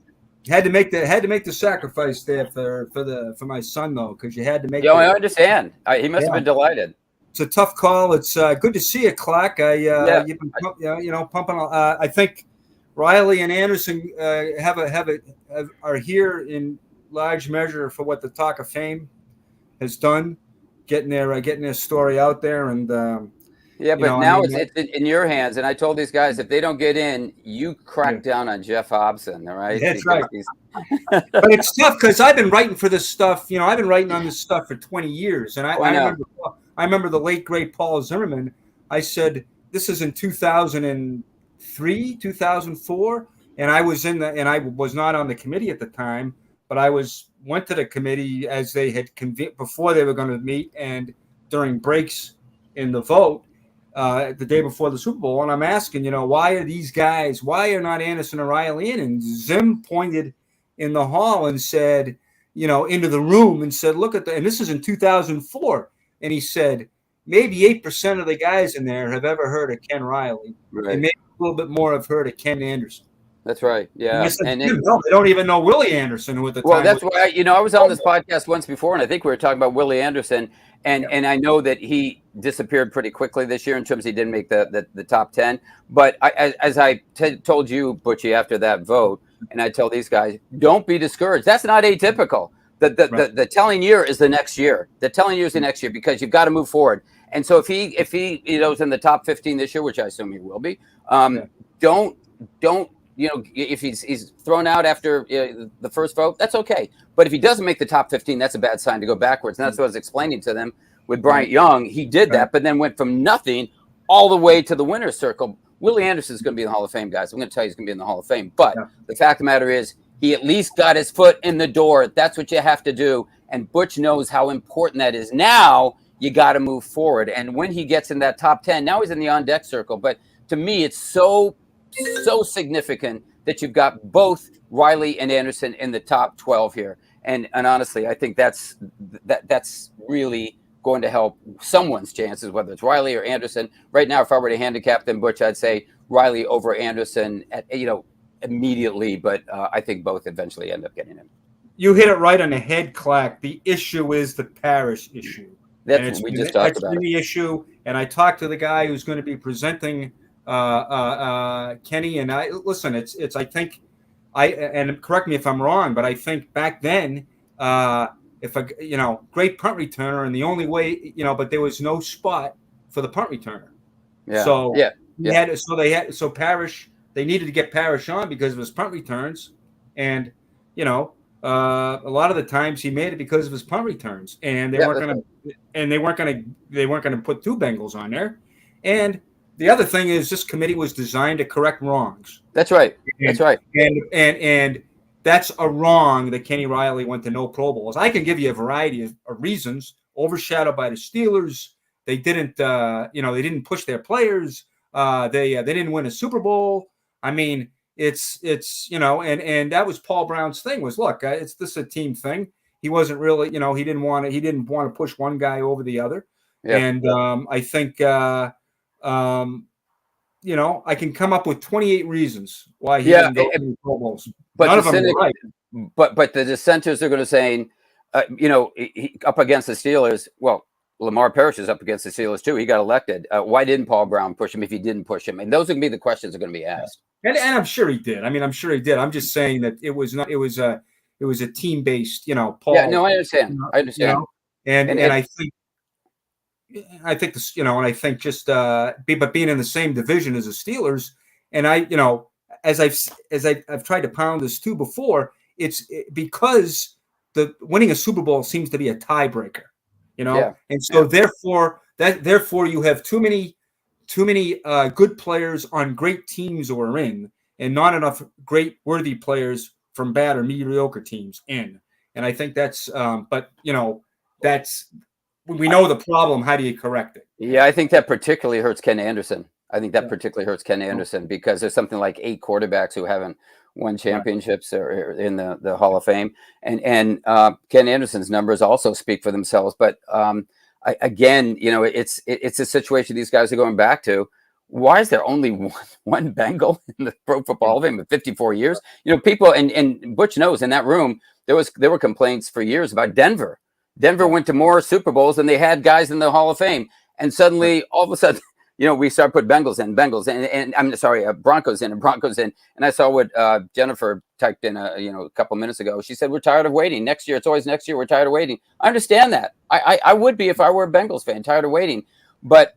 Had to make the sacrifice there for my son though, because you had to make. Yeah, I understand. He must have been delighted. It's a tough call. It's good to see you, Clarke. You've been pumping. I think Riley and Anderson are here in large measure for what the Talk of Fame has done, getting their story out there. And but now it's in your hands. And I told these guys, if they don't get in, you crack down on Geoff Hobson. All right, that's right. But it's tough because I've been writing for this stuff. I've been writing on this stuff for 20 years, and I remember the late great Paul Zimmerman. I said this is in 2003, 2004, and I was not on the committee at the time, but I went to the committee as they had before they were going to meet and during breaks in the vote the day before the Super Bowl, and I'm asking, why are not Anderson or Riley in? And Zim pointed in the hall and said, into the room and said, look at and this is in 2004. And he said, maybe 8% of the guys in there have ever heard of Ken Riley. Right. And maybe a little bit more have heard of Ken Anderson. That's right. Yeah. And they don't even know Willie Anderson, who at the time. Well, that's why, I was on this podcast once before, and I think we were talking about Willie Anderson. And I know that he disappeared pretty quickly this year in terms of he didn't make the top 10. But as I told you, Butchie, after that vote, and I tell these guys, don't be discouraged. That's not atypical. The telling year is the next year. The telling year is the next year because you've got to move forward. And so if he is in the top 15 this year, which I assume he will be, don't if he's thrown out after the first vote, that's okay. But if he doesn't make the top 15, that's a bad sign to go backwards. And that's what I was explaining to them with Bryant Young. He did that, but then went from nothing all the way to the winner's circle. Willie Anderson is going to be in the Hall of Fame, guys. I'm going to tell you he's going to be in the Hall of Fame. But the fact of the matter is, he at least got his foot in the door. That's what you have to do. And Butch knows how important that is. Now you got to move forward. And when he gets in that top 10, now he's in the on-deck circle. But to me, it's so significant that you've got both Riley and Anderson in the top 12 here. And honestly, I think that's really going to help someone's chances, whether it's Riley or Anderson. Right now, if I were to handicap them, Butch, I'd say Riley over Anderson at immediately, but I think both eventually end up getting him. You hit it right on the head, Clarke. The issue is the Parrish issue. That's what we just talked about. That's the issue. And I talked to the guy who's going to be presenting Kenny, and it's I think and correct me if I'm wrong, but I think back then if a great punt returner, and the only way but there was no spot for the punt returner. Yeah. So Parrish. They needed to get Parrish on because of his punt returns, and a lot of the times he made it because of his punt returns, and they weren't going to put two Bengals on there, and the other thing is this committee was designed to correct wrongs. That's right. That's right. And that's a wrong that Kenny Riley went to no Pro Bowls. I can give you a variety of reasons. Overshadowed by the Steelers. They didn't, they didn't push their players. They didn't win a Super Bowl. I mean, it's and that was Paul Brown's thing. Was look, it's this a team thing. He wasn't really, he didn't want to push one guy over the other. Yep. And I think, I can come up with 28 reasons why he didn't go to the Pro Bowls. But none of them are right. But the dissenters are going to say, up against the Steelers. Well, Lamar Parrish is up against the Steelers too. He got elected. Why didn't Paul Brown push him if he didn't push him? And those are going to be the questions that are going to be asked. And I'm sure he did. I mean, I'm sure he did. I'm just saying that it was not. It was a team based. Paul. Yeah, no, I understand. I understand. And I think this. And I think just but being in the same division as the Steelers, and as I've tried to pound this too before, it's because the winning a Super Bowl seems to be a tiebreaker. And so therefore you have too many good players on great teams who are in, and not enough great worthy players from bad or mediocre teams in. And I think that's that's we know the problem. How do you correct it? Yeah, I think that particularly hurts Ken Anderson. Because there's something like 8 quarterbacks who haven't won championships or in the Hall of Fame, and Ken Anderson's numbers also speak for themselves. But it's a situation these guys are going back to. Why is there only one Bengal in the Pro Football Hall of Fame in 54 years? People and Butch knows in that room there were complaints for years about Denver. Denver went to more Super Bowls than they had guys in the Hall of Fame, and suddenly all of a sudden. We start put Bengals and I'm sorry, Broncos in. And I saw what Jennifer typed in a couple minutes ago. She said, we're tired of waiting. Next year, it's always next year. We're tired of waiting. I understand that. I would be if I were a Bengals fan, tired of waiting. But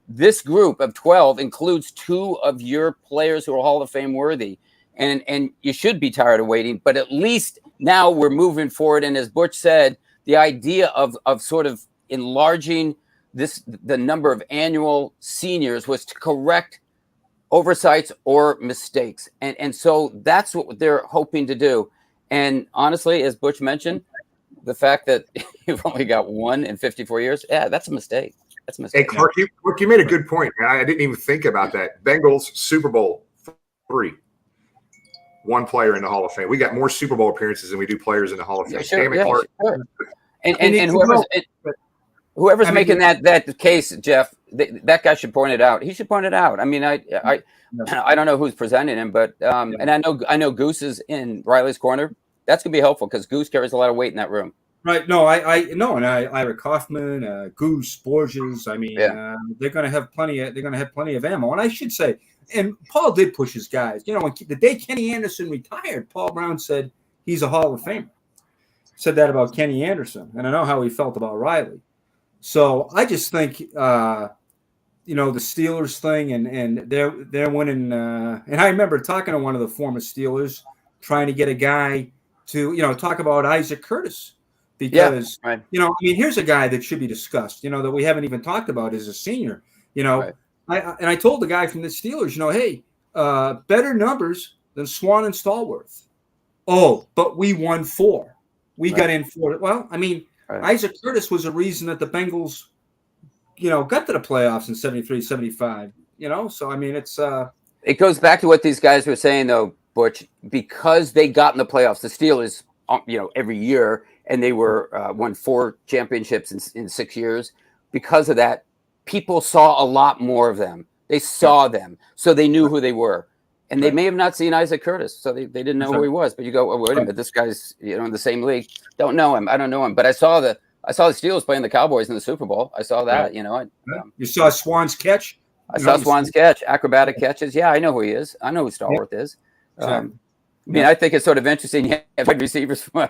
this group of 12 includes 2 of your players who are Hall of Fame worthy. And you should be tired of waiting. But at least now we're moving forward. And as Butch said, the idea of sort of enlarging the number of annual seniors was to correct oversights or mistakes. And so that's what they're hoping to do. And honestly, as Butch mentioned, the fact that you've only got 1 in 54 years, that's a mistake. That's a mistake. Hey, Clarke, you made a good point, man. I didn't even think about that. Bengals, Super Bowl 3. 1 player in the Hall of Fame. We got more Super Bowl appearances than we do players in the Hall of Fame. Sure, Damn it, Clarke. Sure. And whoever's making that case, Geoff, that guy should point it out. He should point it out. I mean, I don't know who's presenting him, but and I know Goose is in Riley's corner. That's gonna be helpful because Goose carries a lot of weight in that room. Right. No, and Ira Kaufman, Goose, Borges. I mean, they're gonna have plenty of ammo. And I should say, and Paul did push his guys. When the day Kenny Anderson retired, Paul Brown said he's a Hall of Famer. Said that about Kenny Anderson, and I know how he felt about Riley. So I just think, the Steelers thing, and they're winning. And I remember talking to one of the former Steelers, trying to get a guy to, talk about Isaac Curtis, because here's a guy that should be discussed. That we haven't even talked about as a senior. I told the guy from the Steelers, hey, better numbers than Swan and Stallworth. Oh, but we won 4. We got in 4. Well, I mean. Right. Isaac Curtis was a reason that the Bengals, got to the playoffs in 73, 75, So, I mean, it goes back to what these guys were saying, though, Butch, because they got in the playoffs, the Steelers, every year, and they were won 4 championships in 6 years. Because of that, people saw a lot more of them. They saw them, so they knew who they were. And they may have not seen Isaac Curtis, so they didn't know who he was. But you go, wait a minute, this guy's in the same league. Don't know him. I don't know him. But I saw the Steelers playing the Cowboys in the Super Bowl. I saw that. You saw Swan's catch. I saw Swan's catch, acrobatic catches. Yeah, I know who he is. I know who Stallworth is. I think it's sort of interesting. You have wide receivers from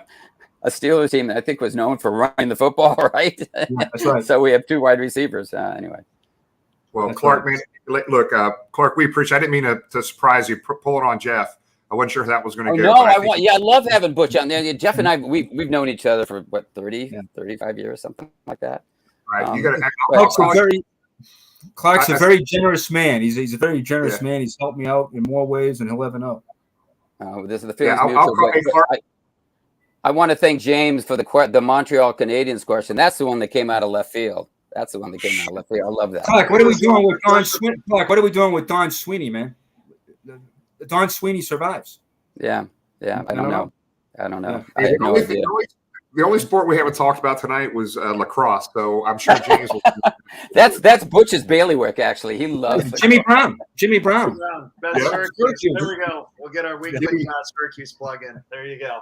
a Steelers team that I think was known for running the football, right? Yeah, that's right. So we have 2 wide receivers anyway. Well, Clarke, man, look, Clarke, we appreciate. I didn't mean to surprise you pulling on Geoff. I wasn't sure if that was going to go. No, I love having Butch on there. Geoff and I, we've known each other for 35 years, something like that. Right, you got to. Clarke's a very generous man. He's a very generous man. He's helped me out in more ways than he'll ever know. This is the feelings mutual. I want to thank James for the Montreal Canadiens question. That's the one that came out of left field. That's the one that came out of left field. I love that. Clarke, what are we doing with Don Sweeney? Clarke, what are we doing with Don Sweeney, man? Don Sweeney survives. Yeah. I don't know. I don't know. Yeah. I have no idea. The only sport we haven't talked about tonight was lacrosse, so I'm sure James will. That's Butch's bailiwick, actually. He loves Jimmy Brown. Jimmy Brown. Ben Syracuse. There we go. We'll get our weekly Syracuse plug in. There you go.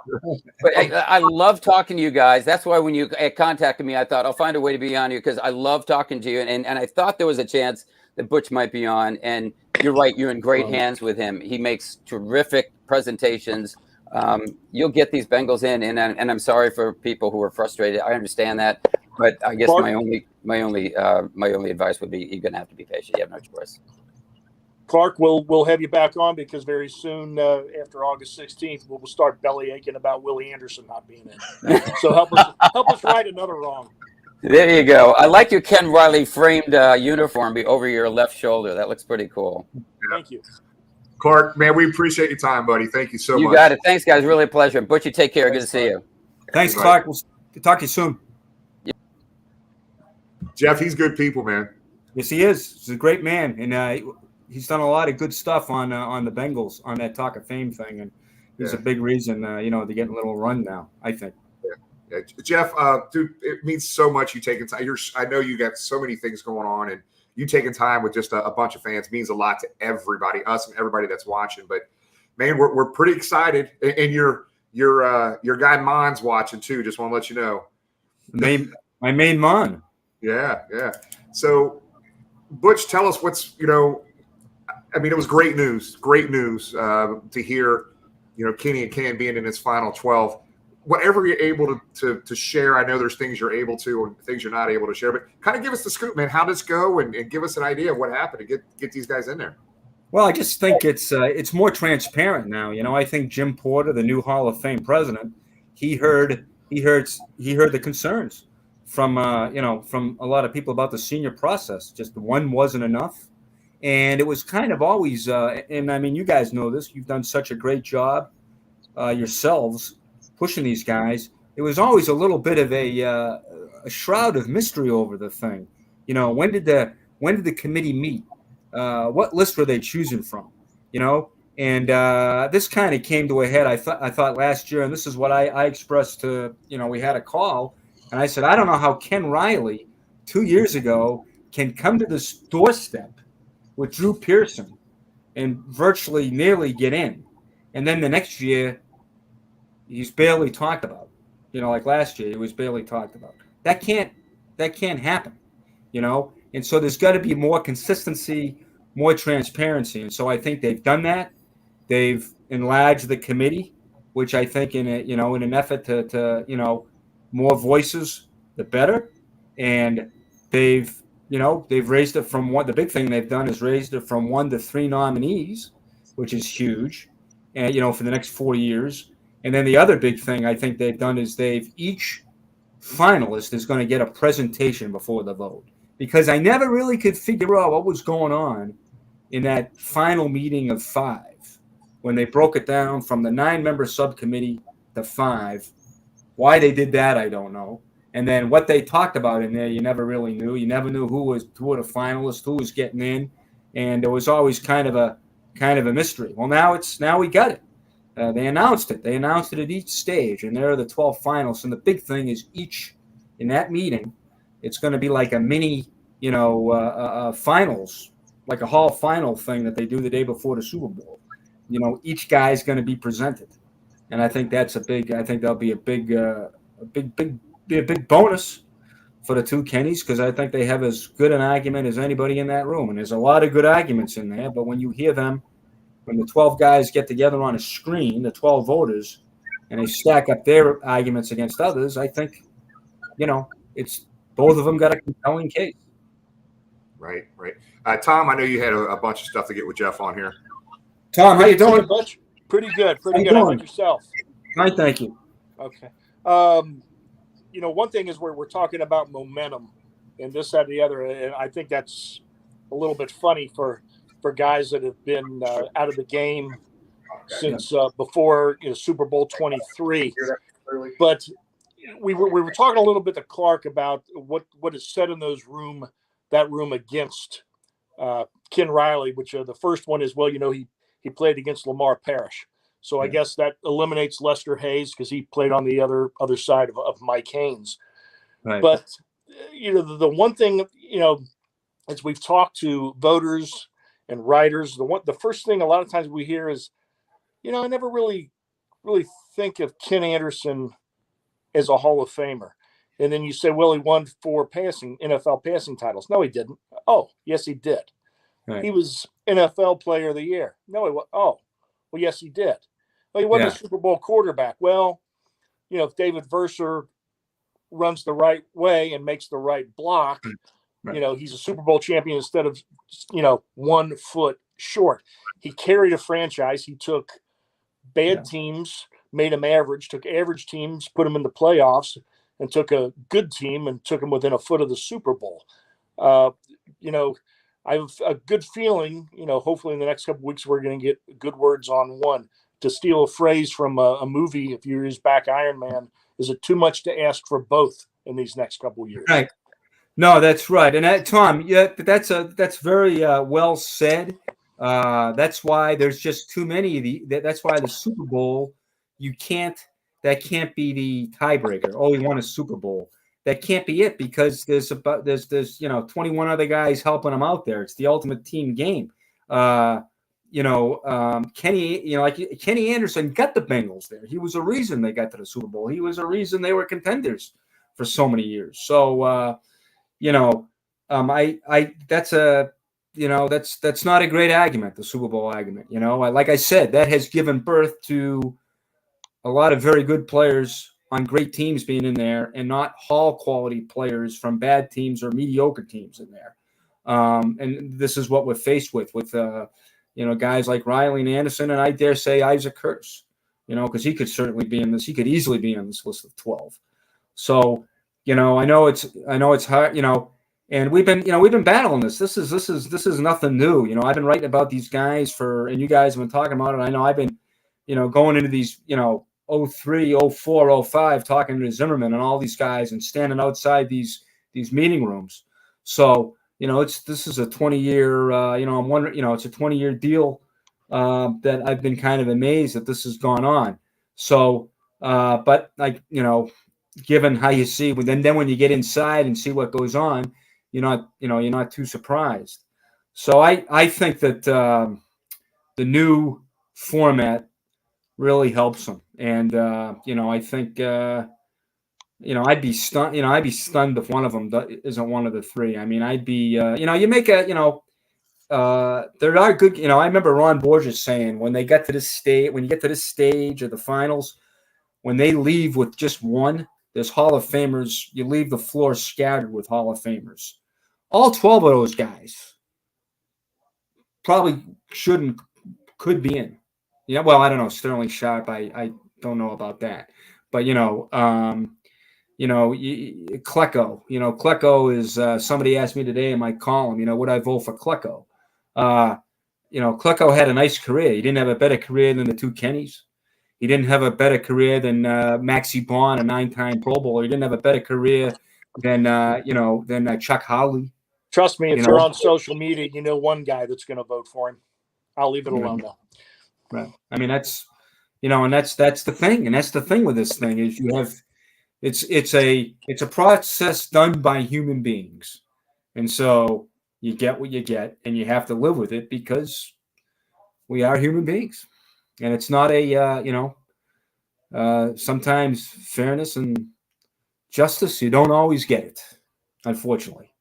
But I love talking to you guys. That's why when you contacted me, I thought I'll find a way to be on you because I love talking to you. And I thought there was a chance that Butch might be on. And you're right. You're in great hands with him. He makes terrific presentations. You'll get these Bengals in, and I'm sorry for people who are frustrated. I understand that, but I guess my only advice would be you're going to have to be patient. You have no choice. Clarke, we'll have you back on because very soon after August 16th, we'll start belly aching about Willie Anderson not being in. So help us right another wrong. There you go. I like your Ken Riley framed uniform over your left shoulder. That looks pretty cool. Thank you. Clarke, man, we appreciate your time, buddy. Thank you so much. You got it. Thanks, guys. Really a pleasure. Butch, you take care. Good to see you. Thanks, Clarke. We'll talk to you soon. Geoff, he's good people, man. Yes, he is. He's a great man, and he's done a lot of good stuff on the Bengals on that Talk of Fame thing, and he's a big reason, they're getting a little run now, I think. Yeah. Geoff, dude, it means so much you taking time. I know you got so many things going on, and you taking time with just a bunch of fans means a lot to everybody, us and everybody that's watching. But man, we're pretty excited, and your guy Mon's watching too. Just want to let you know. My main Mon. Yeah. So, Butch, tell us what's I mean, it was great news to hear. Kenny and Ken being in his final 12. Whatever you're able to share, I know there's things you're able to and things you're not able to share, but kind of give us the scoop, man. How does this go, and give us an idea of what happened to get these guys in there. Well, I just think it's more transparent now. I think Jim Porter, the new Hall of Fame president, he heard the concerns from from a lot of people about the senior process. Just one wasn't enough, and it was kind of always. And I mean, you guys know this. You've done such a great job yourselves pushing these guys. It was always a little bit of a shroud of mystery over the thing. When did the committee meet? What list were they choosing from? And this kind of came to a head. I thought last year, and this is what I expressed to we had a call, and I said I don't know how Ken Riley 2 years ago can come to this doorstep with Drew Pearson and virtually nearly get in, and then the next year he's barely talked about. Like last year, he was barely talked about. That can't happen. And so there's got to be more consistency, more transparency. And so I think they've done that. They've enlarged the committee, which I think in an effort to more voices, the better. And they've raised it from one. The big thing they've done is raised it from 1 to 3 nominees, which is huge. And for the next 4 years. And then the other big thing I think they've done is each finalist is going to get a presentation before the vote, because I never really could figure out what was going on in that final meeting of 5 when they broke it down from the 9-member subcommittee to 5. Why they did that, I don't know. And then what they talked about in there, you never really knew. You never knew who were the finalists, who was getting in, and it was always kind of a mystery. Well, now we got it. They announced it. They announced it at each stage, and there are the 12 finalists. And the big thing is in that meeting, it's going to be like a mini, finals, like a hall final thing that they do the day before the Super Bowl. Each guy's going to be presented, and I think that's I think that'll be a big bonus for the two Kennys, because I think they have as good an argument as anybody in that room, and there's a lot of good arguments in there. But when you hear them. When the 12 guys get together on a screen, the 12 voters, and they stack up their arguments against others, I think, it's both of them got a compelling case. Right. Tom, I know you had a bunch of stuff to get with Geoff on here. Tom, how you doing? Pretty good. How about yourself? Fine, thank you. Okay. One thing is we're talking about momentum and this, that, and the other, and I think that's a little bit funny for guys that have been out of the game since before Super Bowl 23. But we were talking a little bit to Clarke about what is said in that room against Ken Riley, which the first one is, well, he played against Lamar Parrish. So I guess that eliminates Lester Hayes because he played on the other side of Mike Haynes. Right. But, the one thing, as we've talked to voters and writers, the first thing a lot of times we hear is, I never really think of Ken Anderson as a Hall of Famer. And then you say, well, he won 4 NFL passing titles. No, he didn't. Oh, yes, he did. Right. He was NFL Player of the Year. No, he was. Oh, well, yes, he did. Well, he wasn't a Super Bowl quarterback. Well, if David Verser runs the right way and makes the right block, he's a Super Bowl champion instead of, 1 foot short. He carried a franchise. He took bad teams, made them average, took average teams, put them in the playoffs, and took a good team and took them within a foot of the Super Bowl. I have a good feeling, hopefully in the next couple of weeks, we're going to get good words on one. To steal a phrase from a movie a few years back, Iron Man, is it too much to ask for both in these next couple of years? Right. No, that's right. And Tom, that's very well said. That's why there's just too many of that's why the Super Bowl, that can't be the tiebreaker. Oh, he won a Super Bowl. That can't be it because there's 21 other guys helping him out there. It's the ultimate team game. Kenny Anderson got the Bengals there. He was a reason they got to the Super Bowl. He was a reason they were contenders for so many years. So that's not a great argument, the Super Bowl argument. Like I said, that has given birth to a lot of very good players on great teams being in there and not Hall quality players from bad teams or mediocre teams in there. And this is what we're faced with guys like Riley and Anderson, and I dare say Isaac Kurtz, because he could certainly be in this. He could easily be on this list of 12. So, I know it's hard, and we've been battling this. This is nothing new. I've been writing about these guys and you guys have been talking about it. I know I've been, going into these, 03, 04, 05, talking to Zimmerman and all these guys and standing outside these meeting rooms. So, this is a 20-year, I'm wondering, it's a 20-year deal that I've been kind of amazed that this has gone on. So, but given how you see, then when you get inside and see what goes on, you're not too surprised. So I think that the new format really helps them. And, I think, I'd be stunned. I'd be stunned if one of them isn't one of the 3. I mean, I'd be. You make a. There are good. I remember Ron Borges saying when you get to this stage of the finals, when they leave with just one, there's Hall of Famers. You leave the floor scattered with Hall of Famers. All 12 of those guys probably could be in. Well, I don't know. Sterling Sharp. I don't know about that, but Klecko. Klecko is somebody asked me today in my column, would I vote for Klecko? Klecko had a nice career. He didn't have a better career than the 2 Kennys. He didn't have a better career than Maxie Bond, a 9-time Pro Bowler. He didn't have a better career than Chuck Howley. Trust me, if you're on social media, one guy that's going to vote for him. I'll leave it alone though. Right. I mean, that's and that's the thing, and that's the thing with this thing is you have. It's a process done by human beings, and so you get what you get, and you have to live with it because we are human beings, and it's not a sometimes fairness and justice, you don't always get it, unfortunately.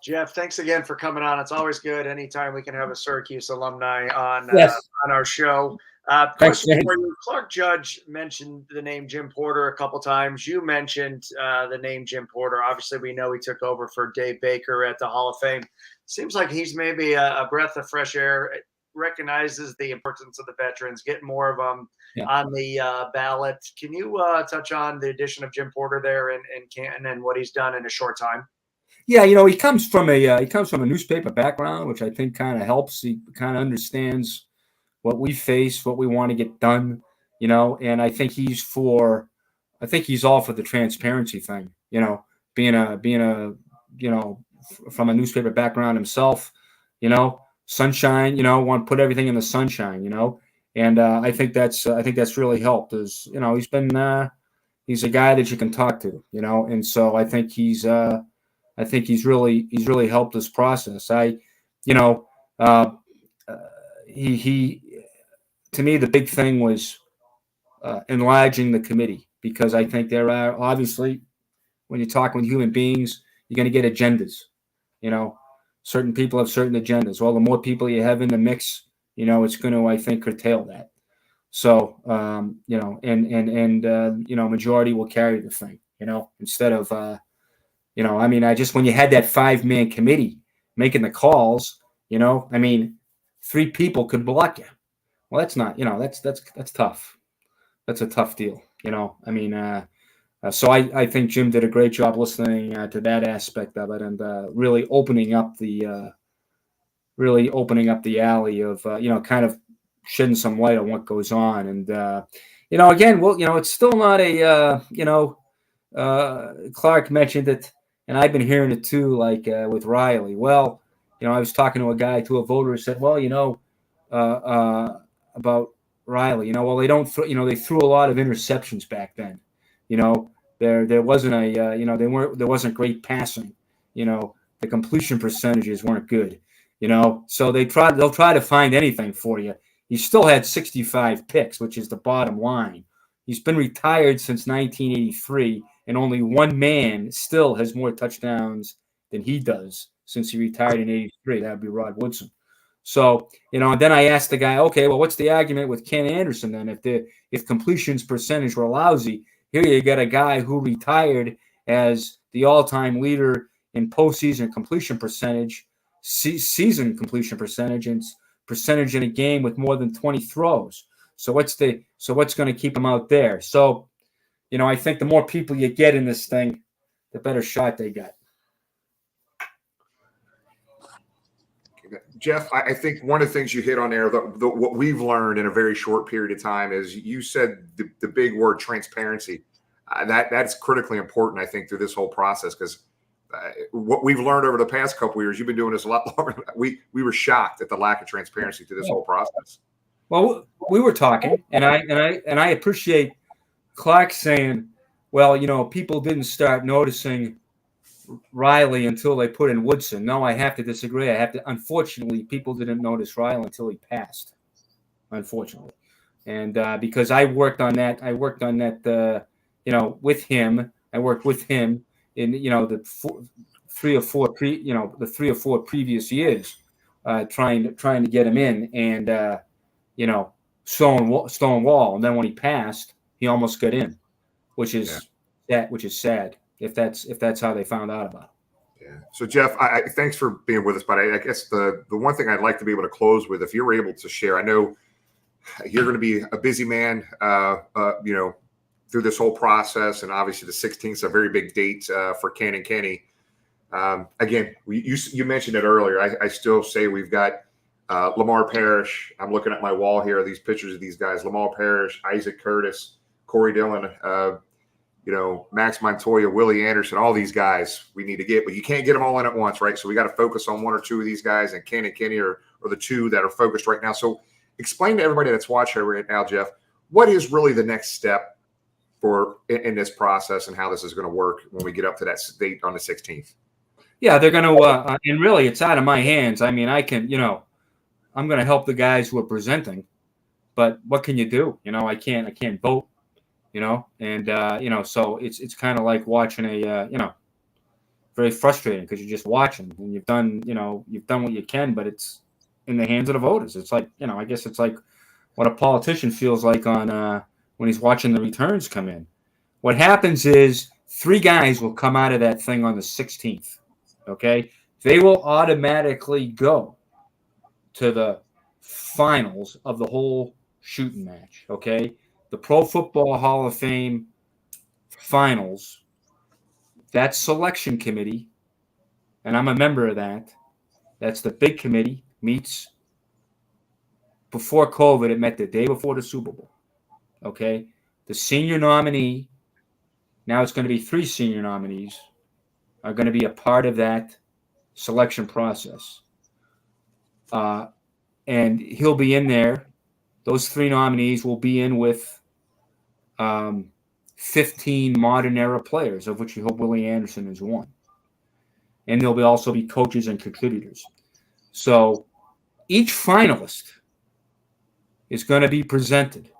Geoff, thanks again for coming on. It's always good anytime we can have a Syracuse alumni on our show. Question for you. Clarke Judge mentioned the name Jim Porter a couple times. You mentioned the name Jim Porter. Obviously, we know he took over for Dave Baker at the Hall of Fame. Seems like he's maybe a breath of fresh air, recognizes the importance of the veterans, getting more of them on the ballot. Can you touch on the addition of Jim Porter there in Canton and what he's done in a short time? Yeah, he comes from a newspaper background, which I think kind of helps. He kind of understands what we face, what we want to get done, and I think he's all for the transparency thing, being a from a newspaper background himself, sunshine, want to put everything in the sunshine, and I think that's really helped. Is he's a guy that you can talk to, and so I think he's really helped this process. He to me, the big thing was enlarging the committee, because I think there are, obviously, when you're talking with human beings, you're going to get agendas. Certain people have certain agendas. Well, the more people you have in the mix, it's going to, I think, curtail that. So, majority will carry the thing, instead of, when you had that 5-man committee making the calls, 3 people could block you. Well, that's not, that's tough. That's a tough deal, so I think Jim did a great job listening to that aspect of it, and really opening up the alley of, kind of shedding some light on what goes on. And, again, well, it's still not a, Clarke mentioned it, and I've been hearing it too, like with Riley. Well, I was talking to a voter who said, well, about Riley, well, they don't, they threw a lot of interceptions back then. There wasn't there wasn't great passing. The completion percentages weren't good. So they'll try to find anything for you. He still had 65 picks, which is the bottom line. He's been retired since 1983, and only one man still has more touchdowns than he does since he retired in 83. That would be Rod Woodson. So, and then I asked the guy, okay, well, what's the argument with Ken Anderson then? If completions percentage were lousy, here you got a guy who retired as the all-time leader in postseason completion percentage, season completion percentage, and percentage in a game with more than 20 throws. So what's going to keep him out there? So, I think the more people you get in this thing, the better shot they got. Geoff, I think one of the things you hit on there, what we've learned in a very short period of time, is you said the big word transparency. That's critically important, I think, through this whole process, because what we've learned over the past couple of years, you've been doing this a lot longer. We were shocked at the lack of transparency through this whole process. Well, we were talking, and I appreciate Clarke saying, well, people didn't start noticing Riley until they put in Woodson. No, I have to disagree. Unfortunately, people didn't notice Riley until he passed. Unfortunately, and because I worked on that, with him. I worked with him in the 3 or 4 previous years, trying to get him in, and Stonewall. And then when he passed, he almost got in, which is sad. If that's how they found out about it. Yeah. So Geoff, thanks for being with us. But I guess the one thing I'd like to be able to close with, if you're able to share, I know you're going to be a busy man, through this whole process, and obviously the 16th is a very big date for Ken and Kenny. Again, you mentioned it earlier. I still say we've got Lamar Parrish. I'm looking at my wall here, these pictures of these guys: Lamar Parrish, Isaac Curtis, Corey Dillon, Max Montoya, Willie Anderson, all these guys we need to get, but you can't get them all in at once, right? So we got to focus on 1 or 2 of these guys, and Ken and Kenny are the 2 that are focused right now. So explain to everybody that's watching right now, Geoff, what is really the next step in this process, and how this is going to work when we get up to that date on the 16th? Yeah, they're going to, and really it's out of my hands. I mean, I can, I'm going to help the guys who are presenting, but what can you do? I can't vote. And so it's kind of like watching very frustrating, because you're just watching, and you've done what you can, but it's in the hands of the voters. It's like, I guess it's like what a politician feels like on when he's watching the returns come in. What happens is 3 guys will come out of that thing on the 16th. Okay, they will automatically go to the finals of the whole shooting match. Okay. The Pro Football Hall of Fame finals, that selection committee and I'm a member of that. That's the big committee, meets before COVID. It met the day before the Super Bowl. Okay. The senior nominee, now it's going to be 3 senior nominees, are going to be a part of that selection process. And he'll be in there. Those 3 nominees will be in with 15 modern era players, of which you hope Willie Anderson is one. And there'll also be coaches and contributors. So each finalist is going to be presented,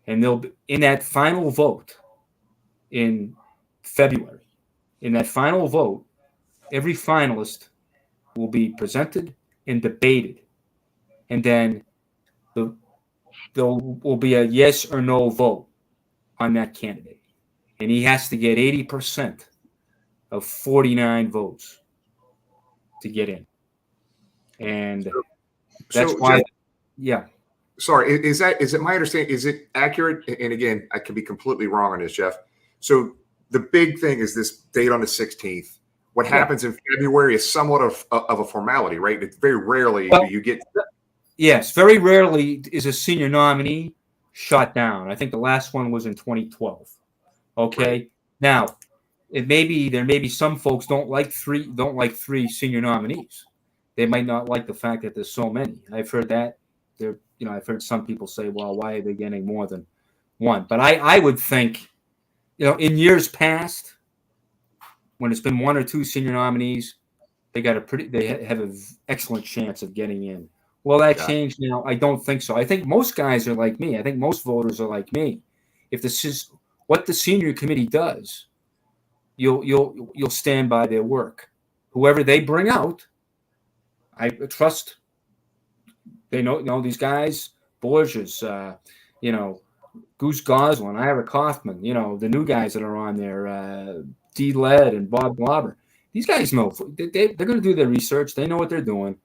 and they'll be in that final vote in February. In that final vote, every finalist will be presented and debated, and then there will be a yes or no vote on that candidate, and he has to get 80% of 49 votes to get in, and that's why. Yeah. Sorry, is it my understanding? Is it accurate? And again, I could be completely wrong on this, Geoff. So the big thing is this date on the 16th. What happens in February is somewhat of a formality, right? It's very rarely do you get. Yes, very rarely is a senior nominee shot down. I think the last one was in 2012. Okay, right. Now there may be some folks don't like three senior nominees. They might not like the fact that there's so many. I've heard that. I've heard some people say, well, why are they getting more than one? But I would think, in years past, when it's been 1 or 2 senior nominees, they have an excellent chance of getting in. Will that change now? I don't think so. I think most guys are like me. I think most voters are like me. If this is what the senior committee does, you'll stand by their work. Whoever they bring out, I trust. They know these guys, Borges, Goose Goslin, Ira Kaufman, the new guys that are on there, D. Led and Bob Glauber. These guys know. They're going to do their research. They know what they're doing.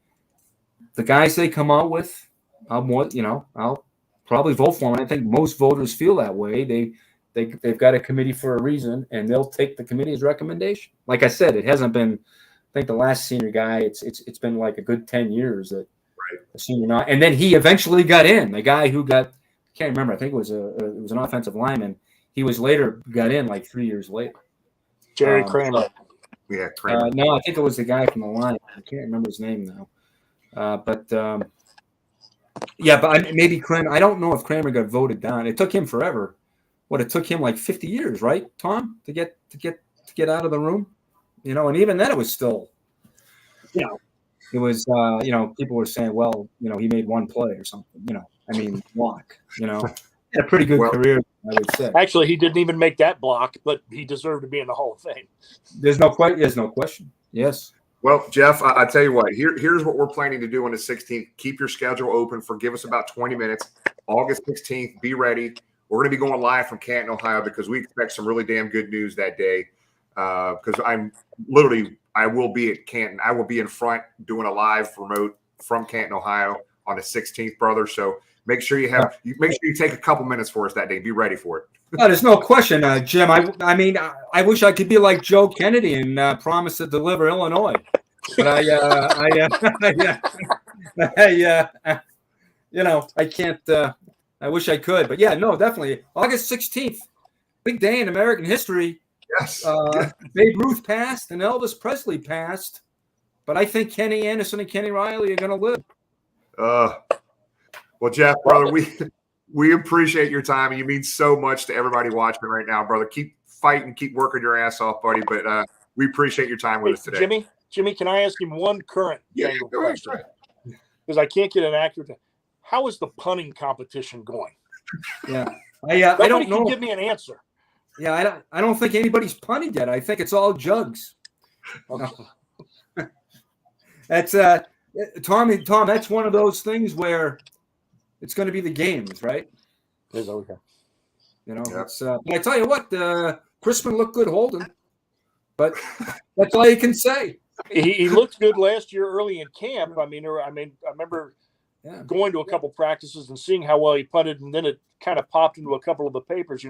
The guys they come out with, I'll probably vote for them. I think most voters feel that way. They've got a committee for a reason, and they'll take the committee's recommendation. Like I said, it hasn't been. I think the last senior guy, it's been like a good 10 years that. Senior, and then he eventually got in. The guy who got, I can't remember. I think it was an offensive lineman. He was later got in like 3 years later. Jerry Kramer. Yeah, Kramer. No, I think it was the guy from the line. I can't remember his name now. But maybe Kramer. I don't know if Kramer got voted down. It took him forever. It took him like 50 years, right, Tom, to get out of the room. And even then it was still, It was, people were saying, well, he made one play or something, block, had a pretty good career, I would say. Actually, he didn't even make that block, but he deserved to be in the Hall of Fame. There's no question. Yes. Well, Geoff, I tell you what, here's what we're planning to do on the 16th. Keep your schedule open. Give us about 20 minutes. August 16th, be ready. We're going to be going live from Canton, Ohio, because we expect some really damn good news that day. Because I will be at Canton. I will be in front doing a live remote from Canton, Ohio on the 16th, brother. So make sure you take a couple minutes for us that day. Be ready for it. Oh, there's no question, Jim. I wish I could be like Joe Kennedy and promise to deliver Illinois. But I can't. I wish I could. But yeah, no, definitely. August 16th, big day in American history. Yes. Babe Ruth passed and Elvis Presley passed, but I think Kenny Anderson and Kenny Riley are going to live. Well, Geoff, brother, we appreciate your time, and you mean so much to everybody watching right now, brother. Keep fighting, keep working your ass off, buddy. But we appreciate your time with us today. Jimmy, can I ask him one current Bengal question? Because I can't get an accurate. How is the punting competition going? Yeah, I don't know. Can give me an answer. Yeah, I don't think anybody's punted yet. I think it's all jugs. That's Tom. That's one of those things where it's going to be the games, right? It's okay. It's. But I tell you what, Crispin looked good holding, but that's all you can say. He looked good last year early in camp. I remember going to a couple practices and seeing how well he punted, and then it kind of popped into a couple of the papers.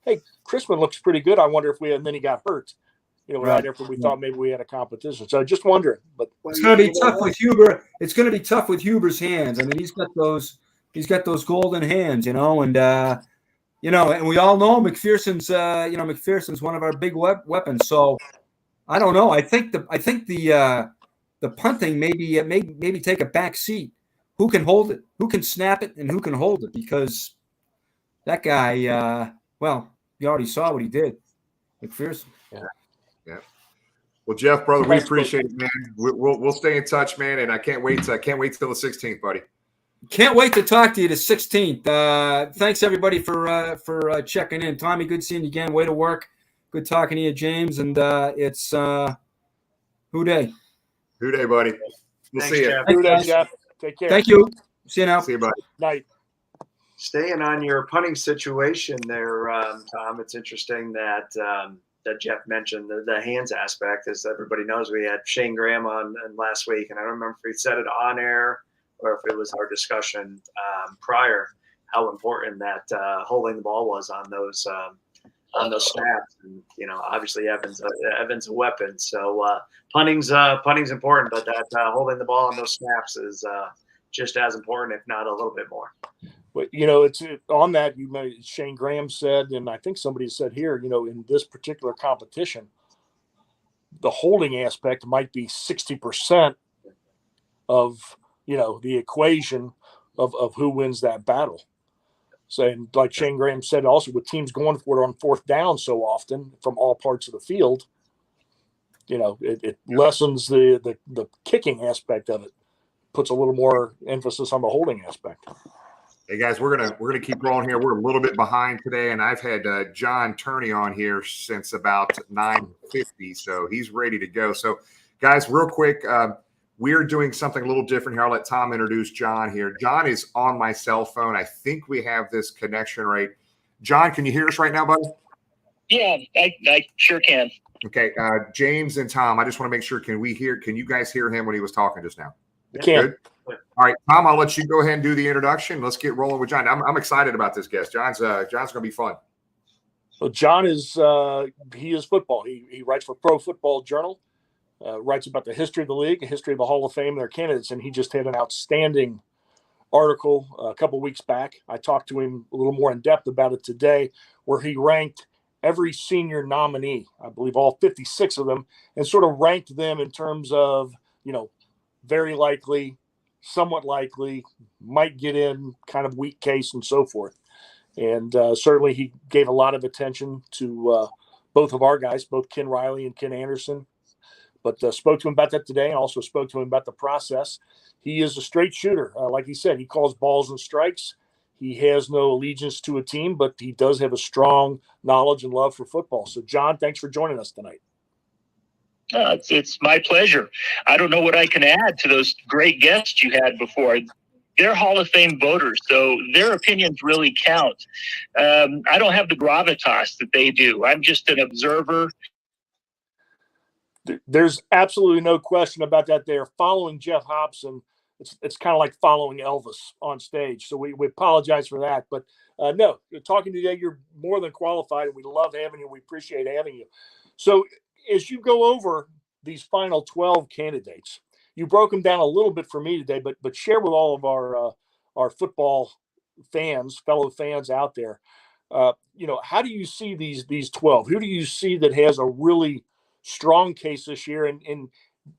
Hey, Crispin looks pretty good. I wonder if and then he got hurt. right after we thought maybe we had a competition. So just wondering, but it's going to be tough with Huber. It's going to be tough with Huber's hands. I mean, he's got those golden hands, and and we all know McPherson's one of our big weapons. So I don't know. I think the punting maybe take a back seat. Who can hold it? Who can snap it? And who can hold it? Because that guy, you already saw what he did, McPherson. Yeah. Well, Geoff, brother, we appreciate it, man. We'll stay in touch, man, and I can't wait till the 16th, buddy. Can't wait to talk to you the 16th. Thanks everybody for checking in. Tommy, good seeing you again. Way to work. Good talking to you, James. And it's Who Day. Who Day, buddy. We'll see you. Who Day, Jeff. Take care. Thank you. See you now. See you, buddy. Night. Staying on your punting situation there, Tom, it's interesting that Geoff mentioned the hands aspect. As everybody knows, we had Shane Graham on last week, and I don't remember if he said it on air or if it was our discussion prior, how important that holding the ball was on those snaps. And obviously Evan's a weapon, so punting's important, but that holding the ball on those snaps is just as important, if not a little bit more. But it's on that. Shane Graham said, and I think somebody said here, in this particular competition, the holding aspect might be 60% of the equation of who wins that battle. So, and like Shane Graham said, also with teams going for it on fourth down so often from all parts of the field, it lessens the kicking aspect of it, puts a little more emphasis on the holding aspect. Hey guys, we're gonna keep rolling here. We're a little bit behind today, and I've had John Turney on here since about 9:50, so he's ready to go. So, guys, real quick, we're doing something a little different here. I'll let Tom introduce John here. John is on my cell phone. I think we have this connection right. John, can you hear us right now, buddy? Yeah, I sure can. Okay, James and Tom, I just want to make sure. Can you guys hear him when he was talking just now? Can. Good. All right, Tom, I'll let you go ahead and do the introduction. Let's get rolling with John. I'm excited about this guest. John's going to be fun. So John is he is football. He writes for Pro Football Journal, writes about the history of the league, the history of the Hall of Fame and their candidates, and he just had an outstanding article a couple weeks back. I talked to him a little more in depth about it today, where he ranked every senior nominee, I believe all 56 of them, and sort of ranked them in terms of, very likely, somewhat likely, might get in, kind of weak case, and so forth. And certainly he gave a lot of attention to both of our guys, both Ken Riley and Ken Anderson, but spoke to him about that today and also spoke to him about the process. He is a straight shooter. Like he said, he calls balls and strikes. He has no allegiance to a team, but he does have a strong knowledge and love for football. So, John, thanks for joining us tonight. It's my pleasure. I don't know what I can add to those great guests you had before. They're Hall of Fame voters, so their opinions really count. I don't have the gravitas that they do. I'm just an observer. There's absolutely no question about that. They're following Geoff Hobson. It's kind of like following Elvis on stage. So we apologize for that. But no, talking today, you're more than qualified, and we love having you. We appreciate having you. So as you go over these final 12 candidates, you broke them down a little bit for me today, but share with all of our football fans, fellow fans out there, how do you see these 12? Who do you see that has a really strong case this year? And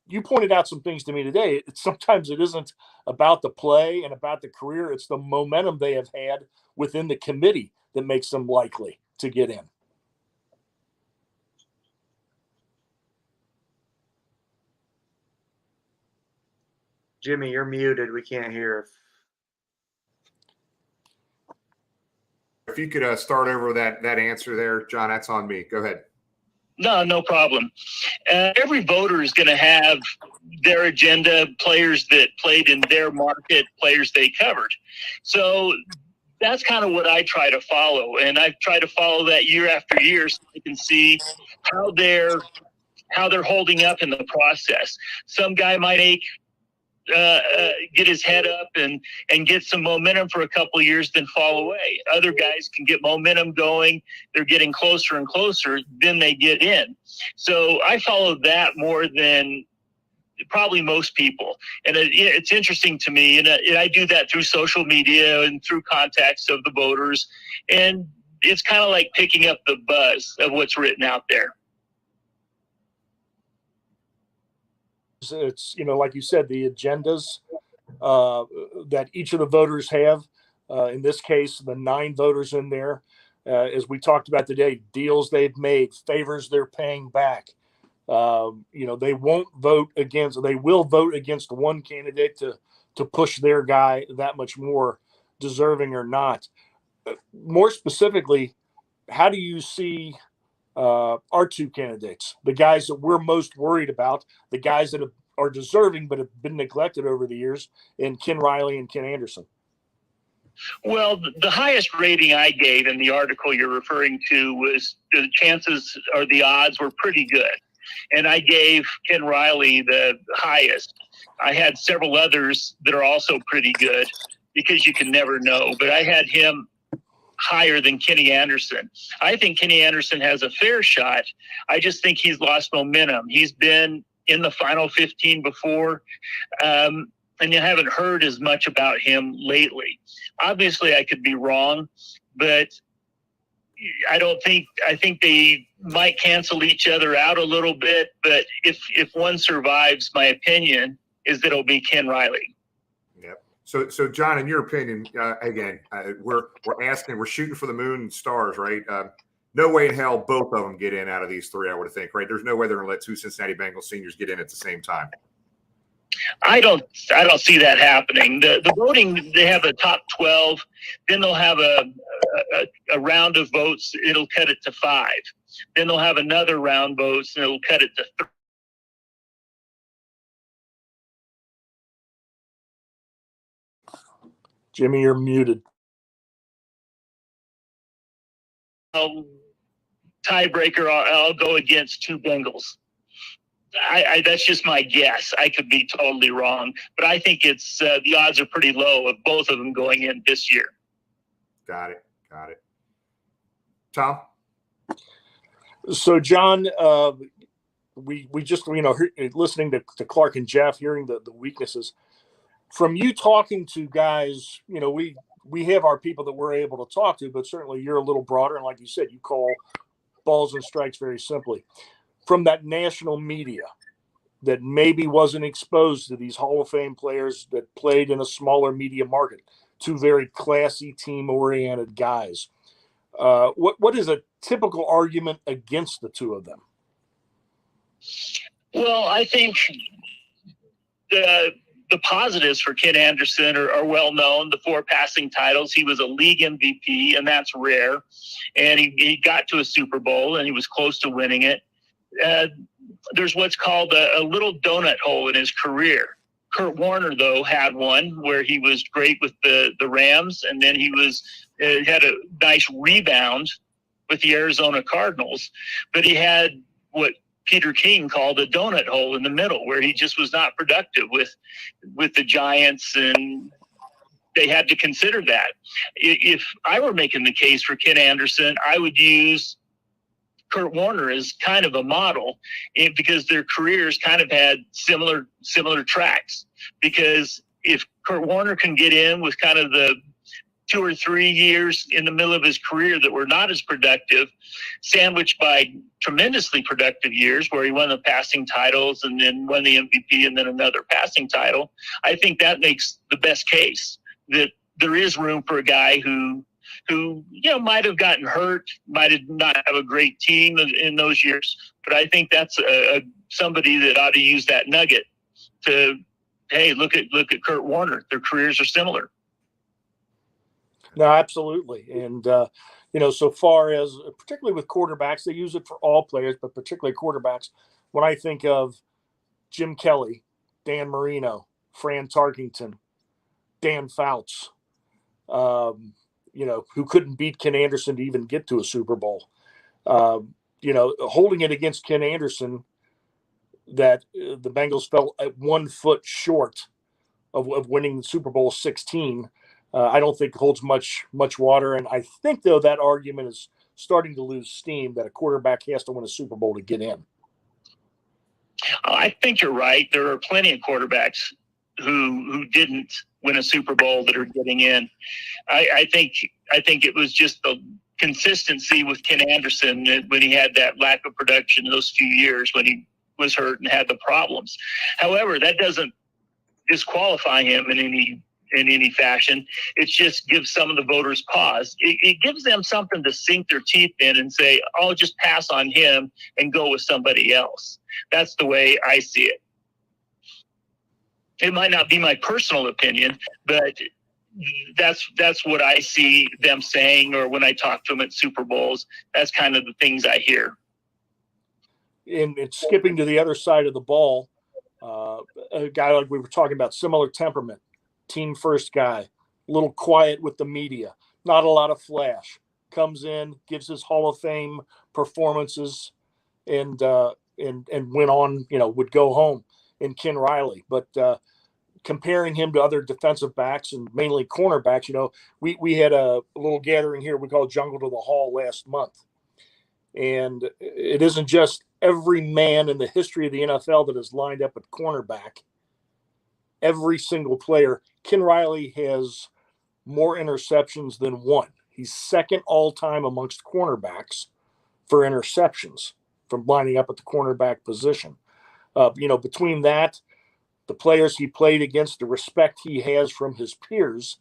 you pointed out some things to me today. Sometimes it isn't about the play and about the career. It's the momentum they have had within the committee that makes them likely to get in. Jimmy, you're muted. We can't hear. If you could start over with that answer there, John, that's on me. Go ahead. No problem. Every voter is going to have their agenda, players that played in their market, players they covered. So that's kind of what I try to follow. And I try to follow that year after year so I can see how they're holding up in the process. Some guy might take get his head up and get some momentum for a couple of years, then fall away. Other guys can get momentum going. They're getting closer and closer. Then they get in. So I follow that more than probably most people. And it's interesting to me. And I do that through social media and through contacts of the voters. And it's kind of like picking up the buzz of what's written out there. It's, like you said, the agendas that each of the voters have. In this case, the 9 voters in there, as we talked about today, deals they've made, favors they're paying back. They won't vote against, they will vote against one candidate to push their guy that much more, deserving or not. More specifically, how do you see our 2 candidates, the guys that we're most worried about, the guys that are deserving but have been neglected over the years, in Ken Riley and Ken Anderson? Well, the highest rating I gave in the article you're referring to was the chances or the odds were pretty good. And I gave Ken Riley the highest. I had several others that are also pretty good because you can never know, but I had him higher than Kenny Anderson. I think Kenny Anderson has a fair shot. I just think he's lost momentum. He's been in the final 15 before, and you haven't heard as much about him lately. Obviously, I could be wrong, but I think they might cancel each other out a little bit, but if one survives, my opinion is that it'll be Ken Riley. Yep. So John, in your opinion, again, we're shooting for the moon and stars, right? No way in hell both of them get in out of these 3, I would think, right? There's no way they're going to let 2 Cincinnati Bengals seniors get in at the same time. I don't see that happening. The voting, they have a top 12, then they'll have a round of votes. It'll cut it to 5. Then they'll have another round votes, and it'll cut it to 3. Jimmy, you're muted. Tiebreaker, I'll go against 2 Bengals. That's just my guess. I could be totally wrong, but I think it's the odds are pretty low of both of them going in this year. Got it. Tom? So, John, we just, listening to Clarke and Geoff, hearing the weaknesses. From you talking to guys, we have our people that we're able to talk to, but certainly you're a little broader. And like you said, you call balls and strikes very simply. From that national media that maybe wasn't exposed to these Hall of Fame players that played in a smaller media market, 2 very classy, team-oriented guys. What is a typical argument against the 2 of them? Well, I think the positives for Ken Anderson are well known. The 4 passing titles. He was a league MVP, and that's rare. And he got to a Super Bowl, and he was close to winning it. There's what's called a little donut hole in his career. Kurt Warner, though, had one where he was great with the Rams, and then he had a nice rebound with the Arizona Cardinals. But he had what Peter King called a donut hole in the middle, where he just was not productive with the Giants, and they had to consider that. If I were making the case for Ken Anderson, I would use Kurt Warner as kind of a model, because their careers kind of had similar tracks. Because if Kurt Warner can get in with kind of the 2 or 3 years in the middle of his career that were not as productive, sandwiched by tremendously productive years where he won the passing titles and then won the MVP and then another passing title, I think that makes the best case that there is room for a guy who might have gotten hurt, might have not have a great team in those years, but I think that's somebody that ought to use that nugget to, hey, look at Kurt Warner. Their careers are similar. No, absolutely. And, so far as, particularly with quarterbacks, they use it for all players, but particularly quarterbacks. When I think of Jim Kelly, Dan Marino, Fran Tarkington, Dan Fouts, who couldn't beat Ken Anderson to even get to a Super Bowl. Holding it against Ken Anderson, that the Bengals fell at 1 foot short of winning the Super Bowl 16, I don't think holds much water. And I think, though, that argument is starting to lose steam that a quarterback has to win a Super Bowl to get in. I think you're right. There are plenty of quarterbacks who didn't win a Super Bowl that are getting in. I think it was just the consistency with Ken Anderson when he had that lack of production in those few years when he was hurt and had the problems. However, that doesn't disqualify him in any fashion. It just gives some of the voters pause. It gives them something to sink their teeth in and say, "I'll just pass on him and go with somebody else." That's the way I see it. It might not be my personal opinion, but that's what I see them saying, or when I talk to them at Super Bowls, that's kind of the things I hear. And skipping to the other side of the ball, a guy like we were talking about, similar temperament, team first guy, a little quiet with the media, not a lot of flash, comes in, gives his Hall of Fame performances, and went on, would go home in Ken Riley. But comparing him to other defensive backs and mainly cornerbacks, we had a little gathering here we call Jungle to the Hall last month. And it isn't just every man in the history of the NFL that is lined up at cornerback. Every single player. Ken Riley has more interceptions than one. He's second all-time amongst cornerbacks for interceptions from lining up at the cornerback position. Between that, the players he played against, the respect he has from his peers,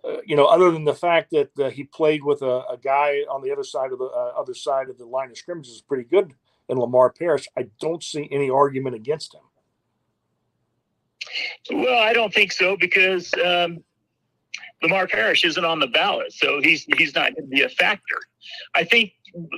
other than the fact that he played with a guy on the other side of the line of scrimmage is pretty good in Lamar Parrish, I don't see any argument against him. Well, I don't think so, because Lamar Parrish isn't on the ballot, so he's not going to be a factor. I think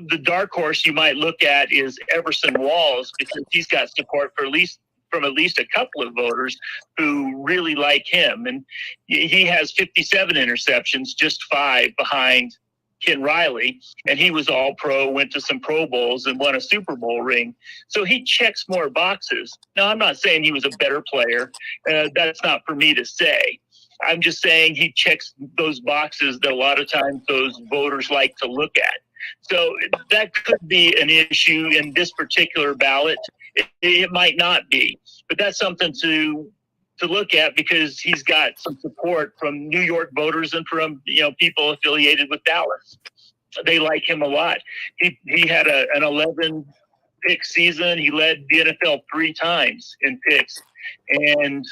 the dark horse you might look at is Everson Walls, because he's got support from at least a couple of voters who really like him. And he has 57 interceptions, just 5 behind Ken Riley. And he was all pro, went to some Pro Bowls and won a Super Bowl ring. So he checks more boxes. Now, I'm not saying he was a better player. That's not for me to say. I'm just saying he checks those boxes that a lot of times those voters like to look at. So that could be an issue in this particular ballot. It might not be, but that's something to look at, because he's got some support from New York voters and from people affiliated with Dallas. They like him a lot. He had an 11-pick season. He led the NFL 3 times in picks, and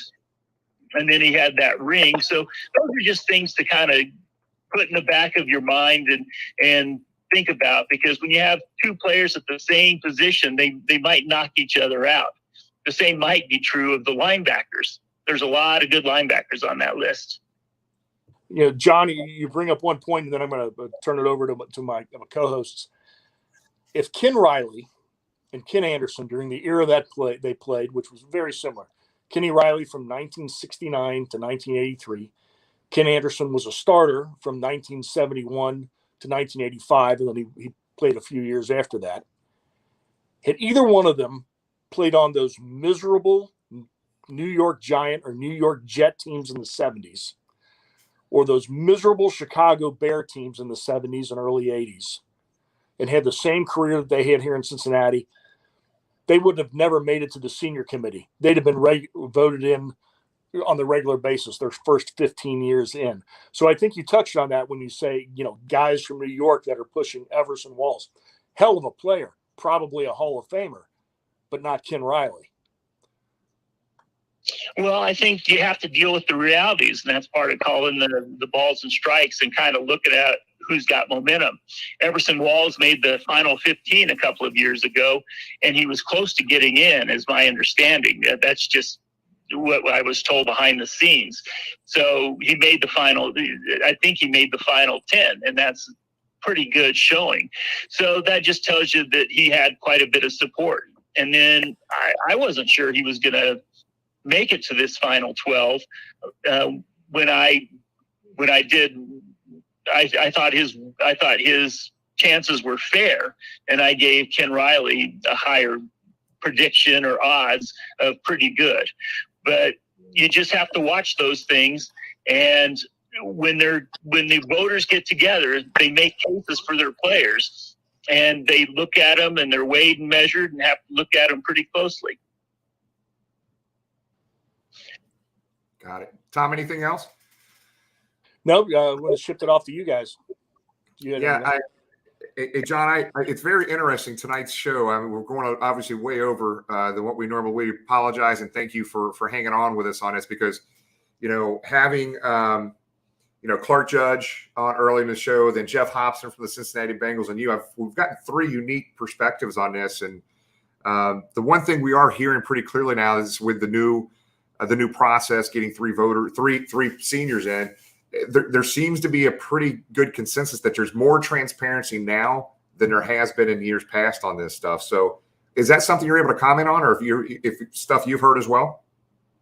then he had that ring. So those are just things to kind of put in the back of your mind and think about, because when you have 2 players at the same position, they might knock each other out. The same might be true of the linebackers. There's a lot of good linebackers on that list. Johnny, you bring up one point, and then I'm going to turn it over to my co-hosts. If Ken Riley and Ken Anderson, during the era that they played, which was very similar, Kenny Riley from 1969 to 1983, Ken Anderson was a starter from 1971 to 1985, and then he played a few years after that. Had either one of them played on those miserable New York Giant or New York Jet teams in the 70s, or those miserable Chicago Bear teams in the 70s and early 80s, and had the same career that they had here in Cincinnati, they would have never made it to the senior committee. They'd have been voted in on the regular basis their first 15 years in. So I think you touched on that when you say, guys from New York that are pushing Everson Walls. Hell of a player, probably a Hall of Famer, but not Ken Riley. Well, I think you have to deal with the realities, and that's part of calling the balls and strikes and kind of looking at who's got momentum. Everson Walls made the final 15 a couple of years ago, and he was close to getting in, is my understanding. That's just what I was told behind the scenes. So he made the final, I think he made the final 10, and that's pretty good showing. So that just tells you that he had quite a bit of support. And then I wasn't sure he was going to make it to this final 12. When I did, I thought his chances were fair, and I gave Ken Riley a higher prediction or odds of pretty good. But you just have to watch those things. And when the voters get together, they make cases for their players, and they look at them and they're weighed and measured and have to look at them pretty closely. Got it. Tom, anything else? No, I'm going to shift it off to you guys. Yeah, John, it's very interesting tonight's show. I mean, we're going obviously way over than what we normally. We apologize and thank you for hanging on with us on this, because having Clarke Judge on early in the show, then Geoff Hobson from the Cincinnati Bengals, and we've gotten three unique perspectives on this. And the one thing we are hearing pretty clearly now is with the new process, getting three seniors in. There seems to be a pretty good consensus that there's more transparency now than there has been in years past on this stuff. So is that something you're able to comment on, or if stuff you've heard as well?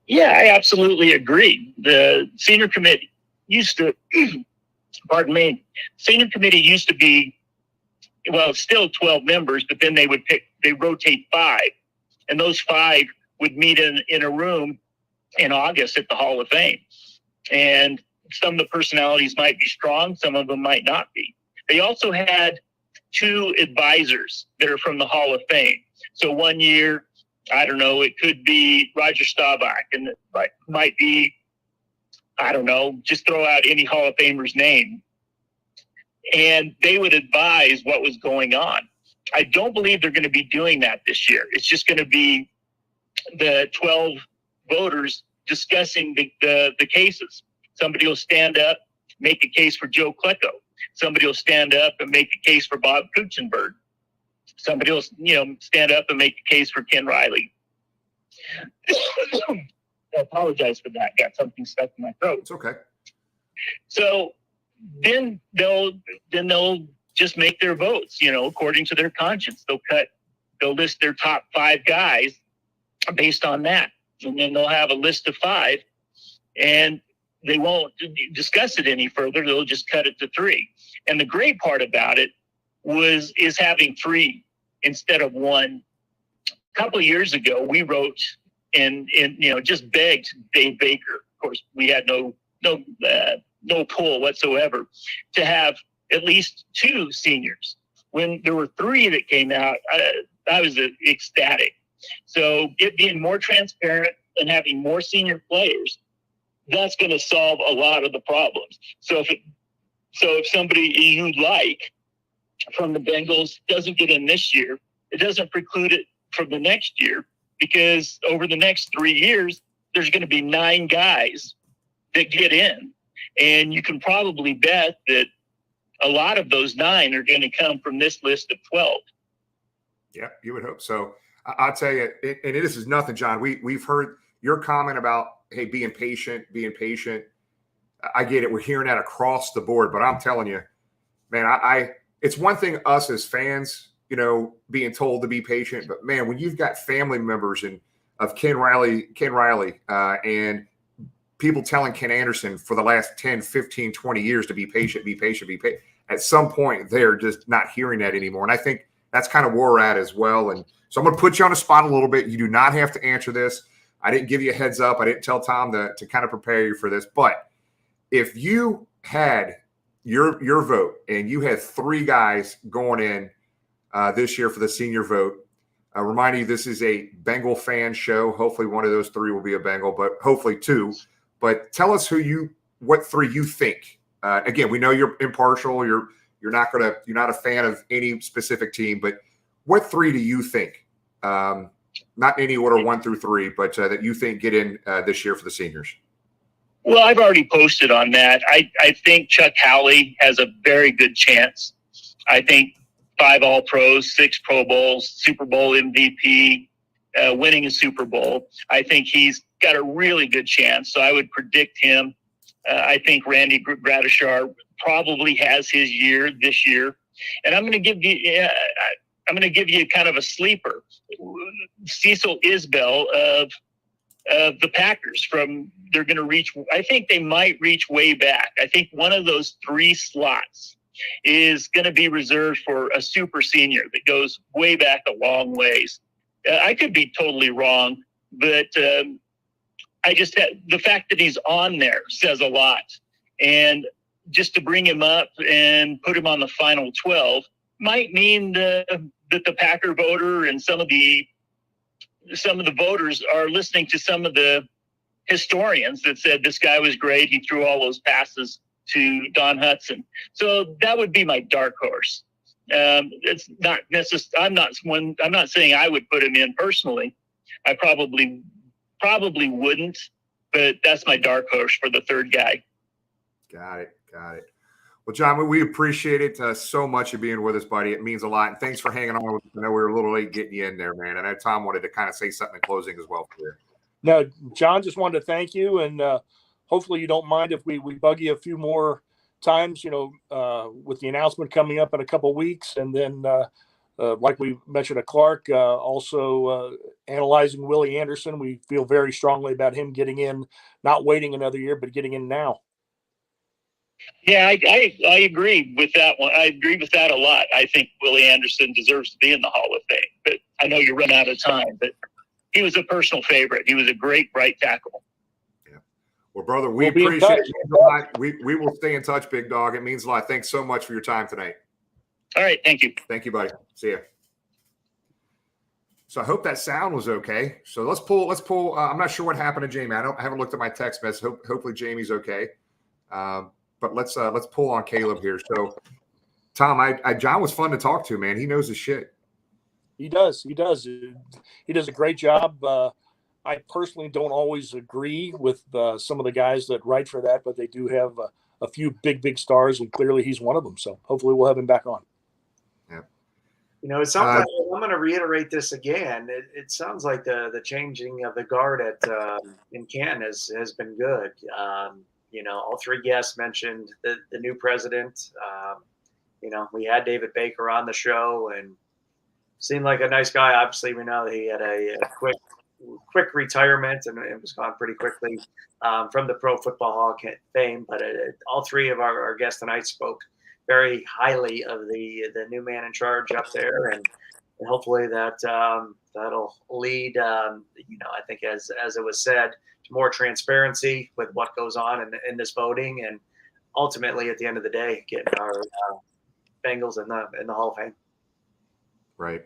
Yeah, I absolutely agree. The senior committee used to, senior committee used to be, well, it's still 12 members, but then they rotate 5, and those 5 would meet in a room in August at the Hall of Fame. And some of the personalities might be strong, some of them might not be. They also had 2 advisors that are from the Hall of Fame. So one year, I don't know, it could be Roger Staubach, and it might be, I don't know, just throw out any Hall of Famer's name. And they would advise what was going on. I don't believe they're going to be doing that this year. It's just going to be the 12 voters discussing the cases. Somebody will stand up, make a case for Joe Klecko. Somebody will stand up and make a case for Bob Kuchenberg. Somebody will, stand up and make a case for Ken Riley. I apologize for that. Got something stuck in my throat. It's okay. So then they'll just make their votes, according to their conscience. They'll list their top 5 guys based on that. And then they'll have a list of 5, and they won't discuss it any further. They'll just cut it to 3. And the great part about it is having 3 instead of 1. A couple of years ago, we wrote and just begged Dave Baker. Of course, we had no pull whatsoever to have at least 2 seniors. When there were 3 that came out, I was ecstatic. So it being more transparent and having more senior players, that's going to solve a lot of the problems. So if somebody you like from the Bengals doesn't get in this year, it doesn't preclude it from the next year, because over the next 3 years, there's going to be 9 guys that get in. And you can probably bet that a lot of those 9 are going to come from this list of 12. Yeah, you would hope so. I'll tell you, and this is nothing, John. We've heard your comment about, hey, being patient. I get it. We're hearing that across the board, but I'm telling you, man, it's one thing us as fans, being told to be patient, but man, when you've got family members of Ken Riley, and people telling Ken Anderson for the last 10, 15, 20 years to be patient, at some point they're just not hearing that anymore. And I think that's kind of where we're at as well. And so I'm going to put you on the spot a little bit. You do not have to answer this. I didn't give you a heads up. I didn't tell Tom to kind of prepare you for this. But if you had your vote and you had 3 guys going in this year for the senior vote, remind you this is a Bengal fan show. Hopefully one of those 3 will be a Bengal, but hopefully 2. But tell us what 3 you think. Again, we know you're impartial. You're not a fan of any specific team, but what 3 do you think? Not in any order, 1 through 3, but that you think get in this year for the seniors. Well, I've already posted on that. I think Chuck Howley has a very good chance. I think 5 All-Pros, 6 Pro Bowls, Super Bowl MVP, winning a Super Bowl. I think he's got a really good chance. So I would predict him. I think Randy Gradishar probably has his year this year. And I'm going to give you kind of a sleeper. Cecil Isbell of the Packers they're going to reach. I think they might reach way back. I think one of those 3 slots is going to be reserved for a super senior that goes way back a long ways. I could be totally wrong, but the fact that he's on there says a lot. And just to bring him up and put him on the final 12 might mean that the Packer voter and some of the voters are listening to some of the historians that said this guy was great. He threw all those passes to Don Hudson. So that would be my dark horse. It's not necessarily. I'm not saying I would put him in personally. I probably wouldn't, but that's my dark horse for the third guy. Got it. Well, John, we appreciate it so much you being with us, buddy. It means a lot. And thanks for hanging on with us. I know we were a little late getting you in there, man. And I know Tom wanted to kind of say something in closing as well for you. No, John, just wanted to thank you. And hopefully you don't mind if we bug you a few more times, with the announcement coming up in a couple of weeks. And then, like we mentioned at Clarke, also analyzing Willie Anderson. We feel very strongly about him getting in, not waiting another year, but getting in now. Yeah, I agree with that one. I agree with that a lot. I think Willie Anderson deserves to be in the Hall of Fame. But I know you run out of time. But he was a personal favorite. He was a great right tackle. Yeah. Well, brother, we appreciate it. We will stay in touch, big dog. It means a lot. Thanks so much for your time tonight. All right. Thank you. Thank you, buddy. See ya. So I hope that sound was okay. So let's pull. I'm not sure what happened to Jamie. I haven't looked at my text message. Hopefully Jamie's okay. But let's pull on Caleb here. So, Tom, John was fun to talk to, man. He knows his shit. He does. He does a great job. I personally don't always agree with some of the guys that write for that, but they do have a few big stars, and clearly he's one of them. So hopefully we'll have him back on. Yeah. It sounds like, I'm going to reiterate this again. It sounds like the changing of the guard in Canton has been good. All three guests mentioned the new president. We had David Baker on the show and seemed like a nice guy. Obviously, we know that he had a quick retirement and it was gone pretty quickly from the Pro Football Hall of Fame. But all three of our guests tonight spoke very highly of the new man in charge up there, and hopefully that'll lead. I think as it was said, more transparency with what goes on in this voting, and ultimately at the end of the day, getting our Bengals in the Hall of Fame. Right.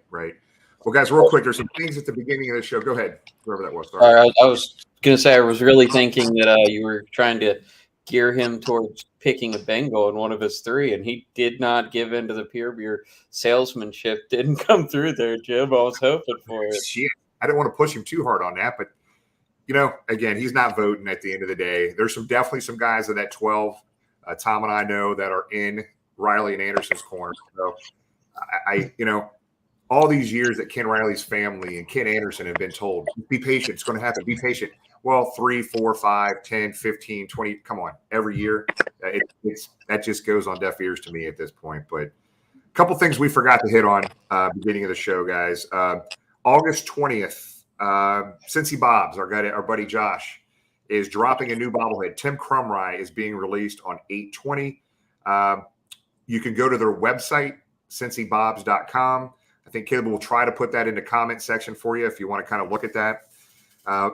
Well, guys, real quick, there's some things at the beginning of the show. Go ahead, whoever that was. Sorry. I was going to say I was really thinking that you were trying to gear him towards picking a Bengal in one of his three, and he did not give in to the peer beer salesmanship. Didn't come through there, Jim. I was hoping for it. Shit. I didn't want to push him too hard on that, but again, he's not voting at the end of the day. There's definitely some guys of that 12, Tom and I know, that are in Riley and Anderson's corner. So all these years that Ken Riley's family and Ken Anderson have been told, be patient, it's going to happen, be patient. Well, 3, 4, 5, 10, 15, 20, come on, every year. That just goes on deaf ears to me at this point. But a couple things we forgot to hit on beginning of the show, guys. August 20th, Cincy Bob's, our buddy Josh, is dropping a new bobblehead. Tim Crumry is being released on 8/20. You can go to their website, cincybobs.com. I think Caleb will try to put that in the comment section for you if you want to kind of look at that.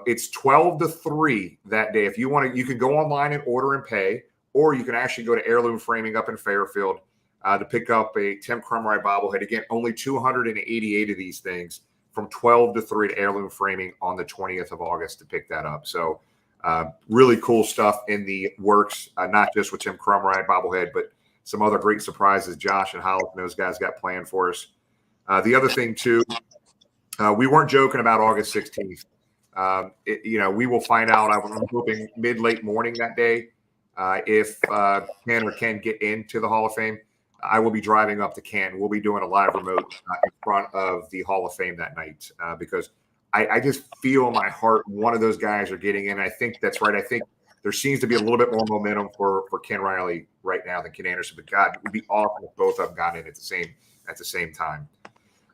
It's 12 to 3 that day. If you want to, you can go online and order and pay, or you can actually go to Heirloom Framing up in Fairfield to pick up a Tim Crumry bobblehead. Again, only 288 of these things from 12 to 3 to Heirloom Framing on the 20th of August to pick that up. So really cool stuff in the works, not just with Tim Crumry bobblehead, but some other great surprises Josh and Hollis and those guys got planned for us. The other thing, too, we weren't joking about August 16th. We will find out, I'm hoping mid-late morning that day, if Ken or Ken get into the Hall of Fame. I will be driving up to Canton. We'll be doing a live remote in front of the Hall of Fame that night because I just feel in my heart one of those guys are getting in. I think that's right. I think there seems to be a little bit more momentum for Ken Riley right now than Ken Anderson. But God, it would be awesome if both of them got in at the same time.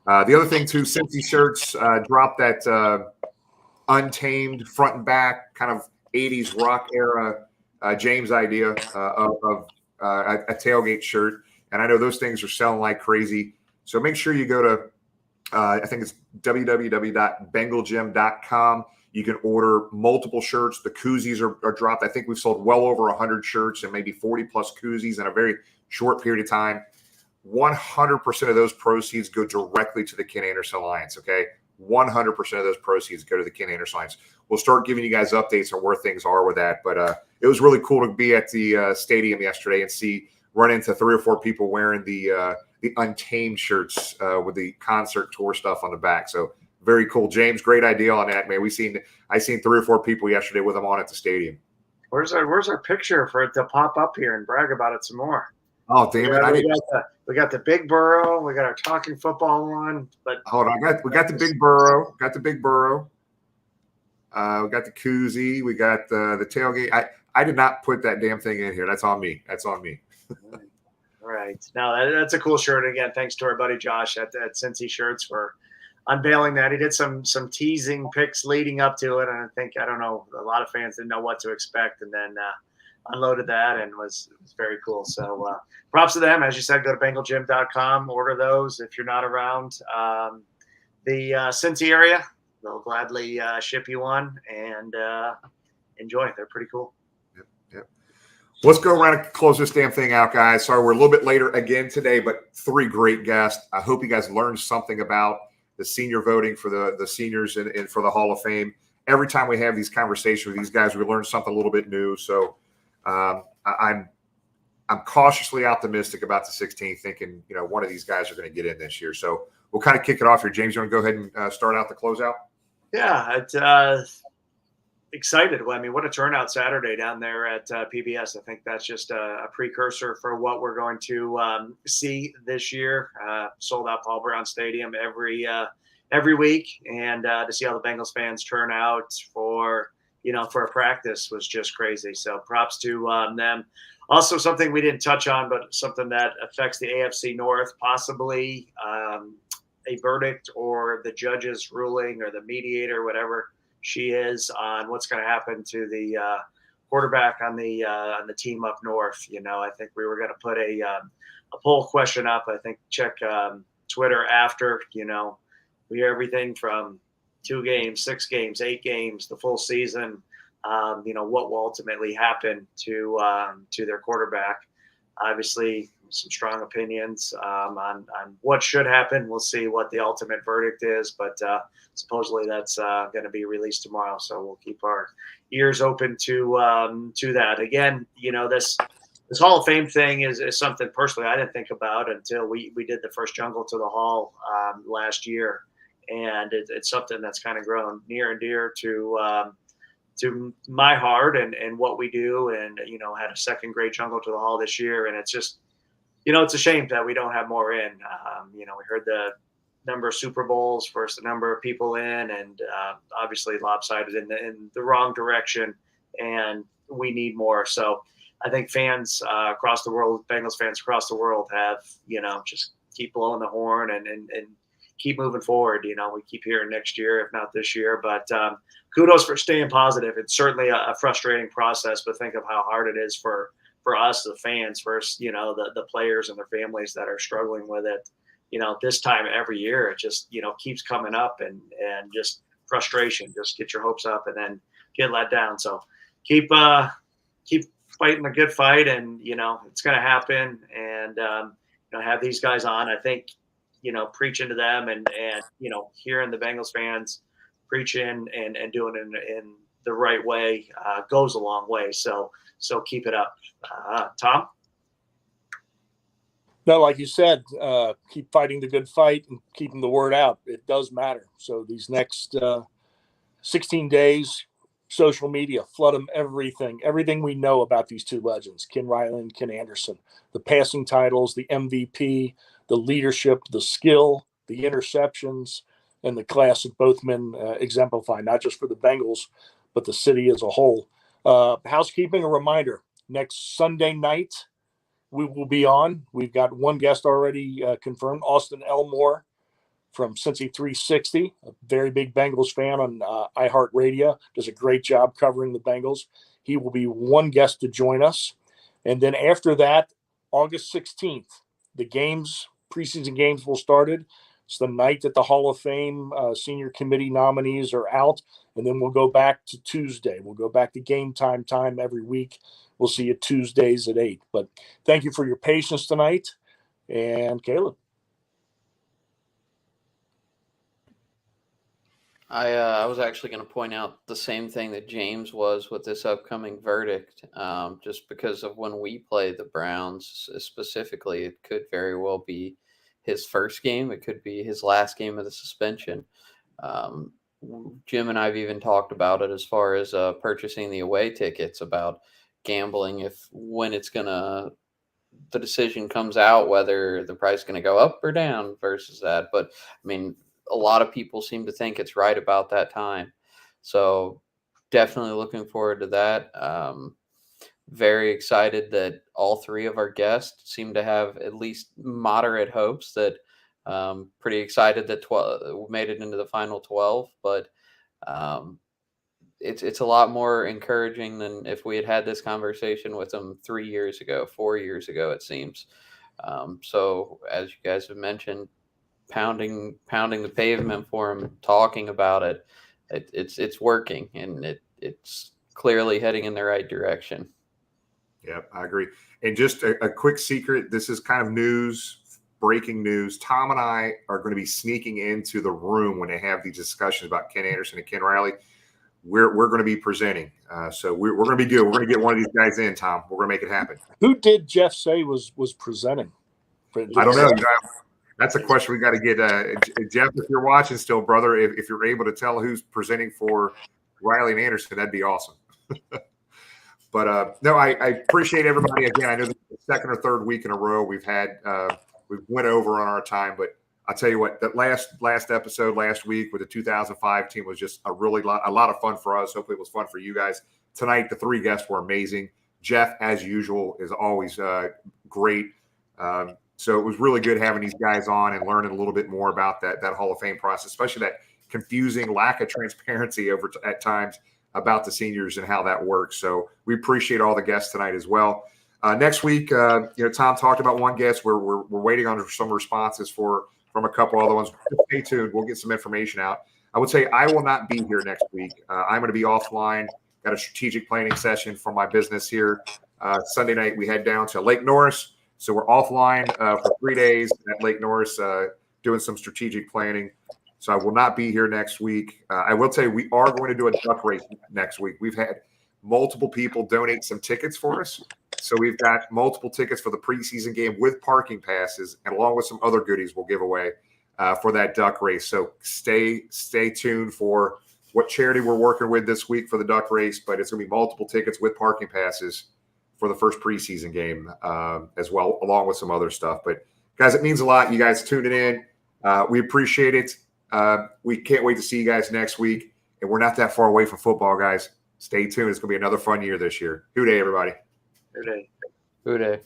The other thing too, Cincy shirts dropped that Untamed front and back kind of 80s rock era James idea of a tailgate shirt. And I know those things are selling like crazy. So make sure you go to, I think it's www.bengalgym.com. You can order multiple shirts. The koozies are dropped. I think we've sold well over 100 shirts and maybe 40 plus koozies in a very short period of time. 100% of those proceeds go directly to the Ken Anderson Alliance, okay? 100% of those proceeds go to the Ken Anderson Alliance. We'll start giving you guys updates on where things are with that. But it was really cool to be at the stadium yesterday and run into 3 or 4 people wearing the Untamed shirts with the concert tour stuff on the back. So very cool. James, great idea on that, man. I seen 3 or 4 people yesterday with them on at the stadium. Where's our picture for it to pop up here and brag about it some more? Oh, damn it. We got the Big Burrow. We got our Talking Football one. But hold on. We got the Big Burrow. We got the koozie. We got the tailgate. I did not put that damn thing in here. That's on me. Right. No, that's a cool shirt. Again, thanks to our buddy Josh at Cincy Shirts for unveiling that. He did some teasing pics leading up to it. And I don't know, a lot of fans didn't know what to expect. And then unloaded that and was very cool. So props to them. As you said, go to bengalgym.com, order those if you're not around the Cincy area. They'll gladly ship you one and enjoy. They're pretty cool. Yep. Let's go around and close this damn thing out, guys. Sorry, we're a little bit later again today, but 3 great guests. I hope you guys learned something about the senior voting for the seniors and for the Hall of Fame. Every time we have these conversations with these guys, we learn something a little bit new. So I'm cautiously optimistic about the 16th, thinking one of these guys are going to get in this year. So we'll kind of kick it off here. James, you want to go ahead and start out the closeout? Yeah, excited. Well, I mean, what a turnout Saturday down there at PBS. I think that's just a precursor for what we're going to see this year. Sold out Paul Brown Stadium every week, and to see all the Bengals fans turn out for a practice was just crazy. So props to them. Also, something we didn't touch on, but something that affects the AFC North, possibly a verdict or the judge's ruling or the mediator, whatever she is, on what's going to happen to the quarterback on the team up north. I think we were going to put a poll question up. I think check Twitter after. We hear everything from 2 games, 6 games, 8 games, the full season. What will ultimately happen to their quarterback. Obviously, some strong opinions on what should happen. We'll see what the ultimate verdict is, but supposedly that's going to be released tomorrow. So we'll keep our ears open to that. Again, this Hall of Fame thing is something personally I didn't think about until we did the first Jungle to the Hall last year, and it's something that's kind of grown near and dear to my heart and what we do, and had a second great Jungle to the Hall this year, and it's just it's a shame that we don't have more in. We heard the number of Super Bowls versus the number of people in, and obviously lopsided in the wrong direction, and we need more. So I think fans across the world, Bengals fans across the world, have just keep blowing the horn and keep moving forward. We keep hearing next year, if not this year, but kudos for staying positive. It's certainly a frustrating process, but think of how hard it is for us, the fans, versus the players and their families that are struggling with it. This time every year, it just keeps coming up, and just frustration. Just get your hopes up and then get let down. So keep fighting a good fight, and it's going to happen. And have these guys on. I think preaching to them and hearing the Bengals fans preaching and doing it in the right way goes a long way. So keep it up. Tom? No, like you said, keep fighting the good fight and keeping the word out. It does matter. So these next 16 days, social media, flood them everything we know about these 2 legends, Ken Riley and Ken Anderson, the passing titles, the MVP, the leadership, the skill, the interceptions, and the class that both men exemplify, not just for the Bengals, but the city as a whole. Housekeeping, a reminder, next Sunday night, we will be on. We've got one guest already confirmed, Austin Elmore from Cincy 360, a very big Bengals fan on iHeartRadio, does a great job covering the Bengals. He will be one guest to join us. And then after that, August 16th, the games, preseason games will started. It's the night that the Hall of Fame senior committee nominees are out, and then we'll go back to Tuesday. We'll go back to game time every week. We'll see you Tuesdays at 8. But thank you for your patience tonight. And Caleb. I was actually going to point out the same thing that James was with this upcoming verdict. Just because of when we play the Browns specifically, it could very well be his first game. It could be his last game of the suspension. Jim and I have even talked about it as far as purchasing the away tickets, about gambling when the decision comes out, whether the price is going to go up or down versus that. But I mean, a lot of people seem to think it's right about that time. So definitely looking forward to that. Very excited that all three of our guests seem to have at least moderate hopes that pretty excited that 12 made it into the final 12, but it's a lot more encouraging than if we had this conversation with them 3 years ago, 4 years ago, it seems. So as you guys have mentioned, pounding the pavement for him, talking about it, it's working, and it's clearly heading in the right direction. Yep, I agree. And just a quick secret, this is kind of breaking news. Tom and I are going to be sneaking into the room when they have these discussions about Ken Anderson and Ken Riley. We're going to be presenting. So we're going to be good. We're going to get one of these guys in, Tom. We're going to make it happen. Who did Geoff say was presenting? I don't know. That's a question we got to get. Geoff, if you're watching still, brother, if you're able to tell who's presenting for Riley and Anderson, that'd be awesome. But no, I appreciate everybody. Again, I know this is the second or third week in a row we've went over on our time, but I'll tell you what, that last episode last week with the 2005 team was just a lot of fun for us. Hopefully it was fun for you guys. Tonight, the three guests were amazing. Geoff, as usual, is always great. So it was really good having these guys on and learning a little bit more about that Hall of Fame process, especially that confusing lack of transparency at times about the seniors and how that works. So we appreciate all the guests tonight as well. Next week, Tom talked about one guest. We're waiting on some responses from a couple other ones. Stay tuned. We'll get some information out. I would say I will not be here next week. I'm going to be offline. Got a strategic planning session for my business here. Sunday night, we head down to Lake Norris. So we're offline for 3 days at Lake Norris doing some strategic planning. So I will not be here next week. I will tell you, we are going to do a duck race next week. We've had multiple people donate some tickets for us. So we've got multiple tickets for the preseason game with parking passes, and along with some other goodies we'll give away for that duck race. So stay tuned for what charity we're working with this week for the duck race, but it's going to be multiple tickets with parking passes for the first preseason game as well, along with some other stuff. But guys, it means a lot. You guys tuning in. We appreciate it. We can't wait to see you guys next week. And we're not that far away from football, guys. Stay tuned. It's going to be another fun year this year. Hoo day, everybody. Good day. Hoo day.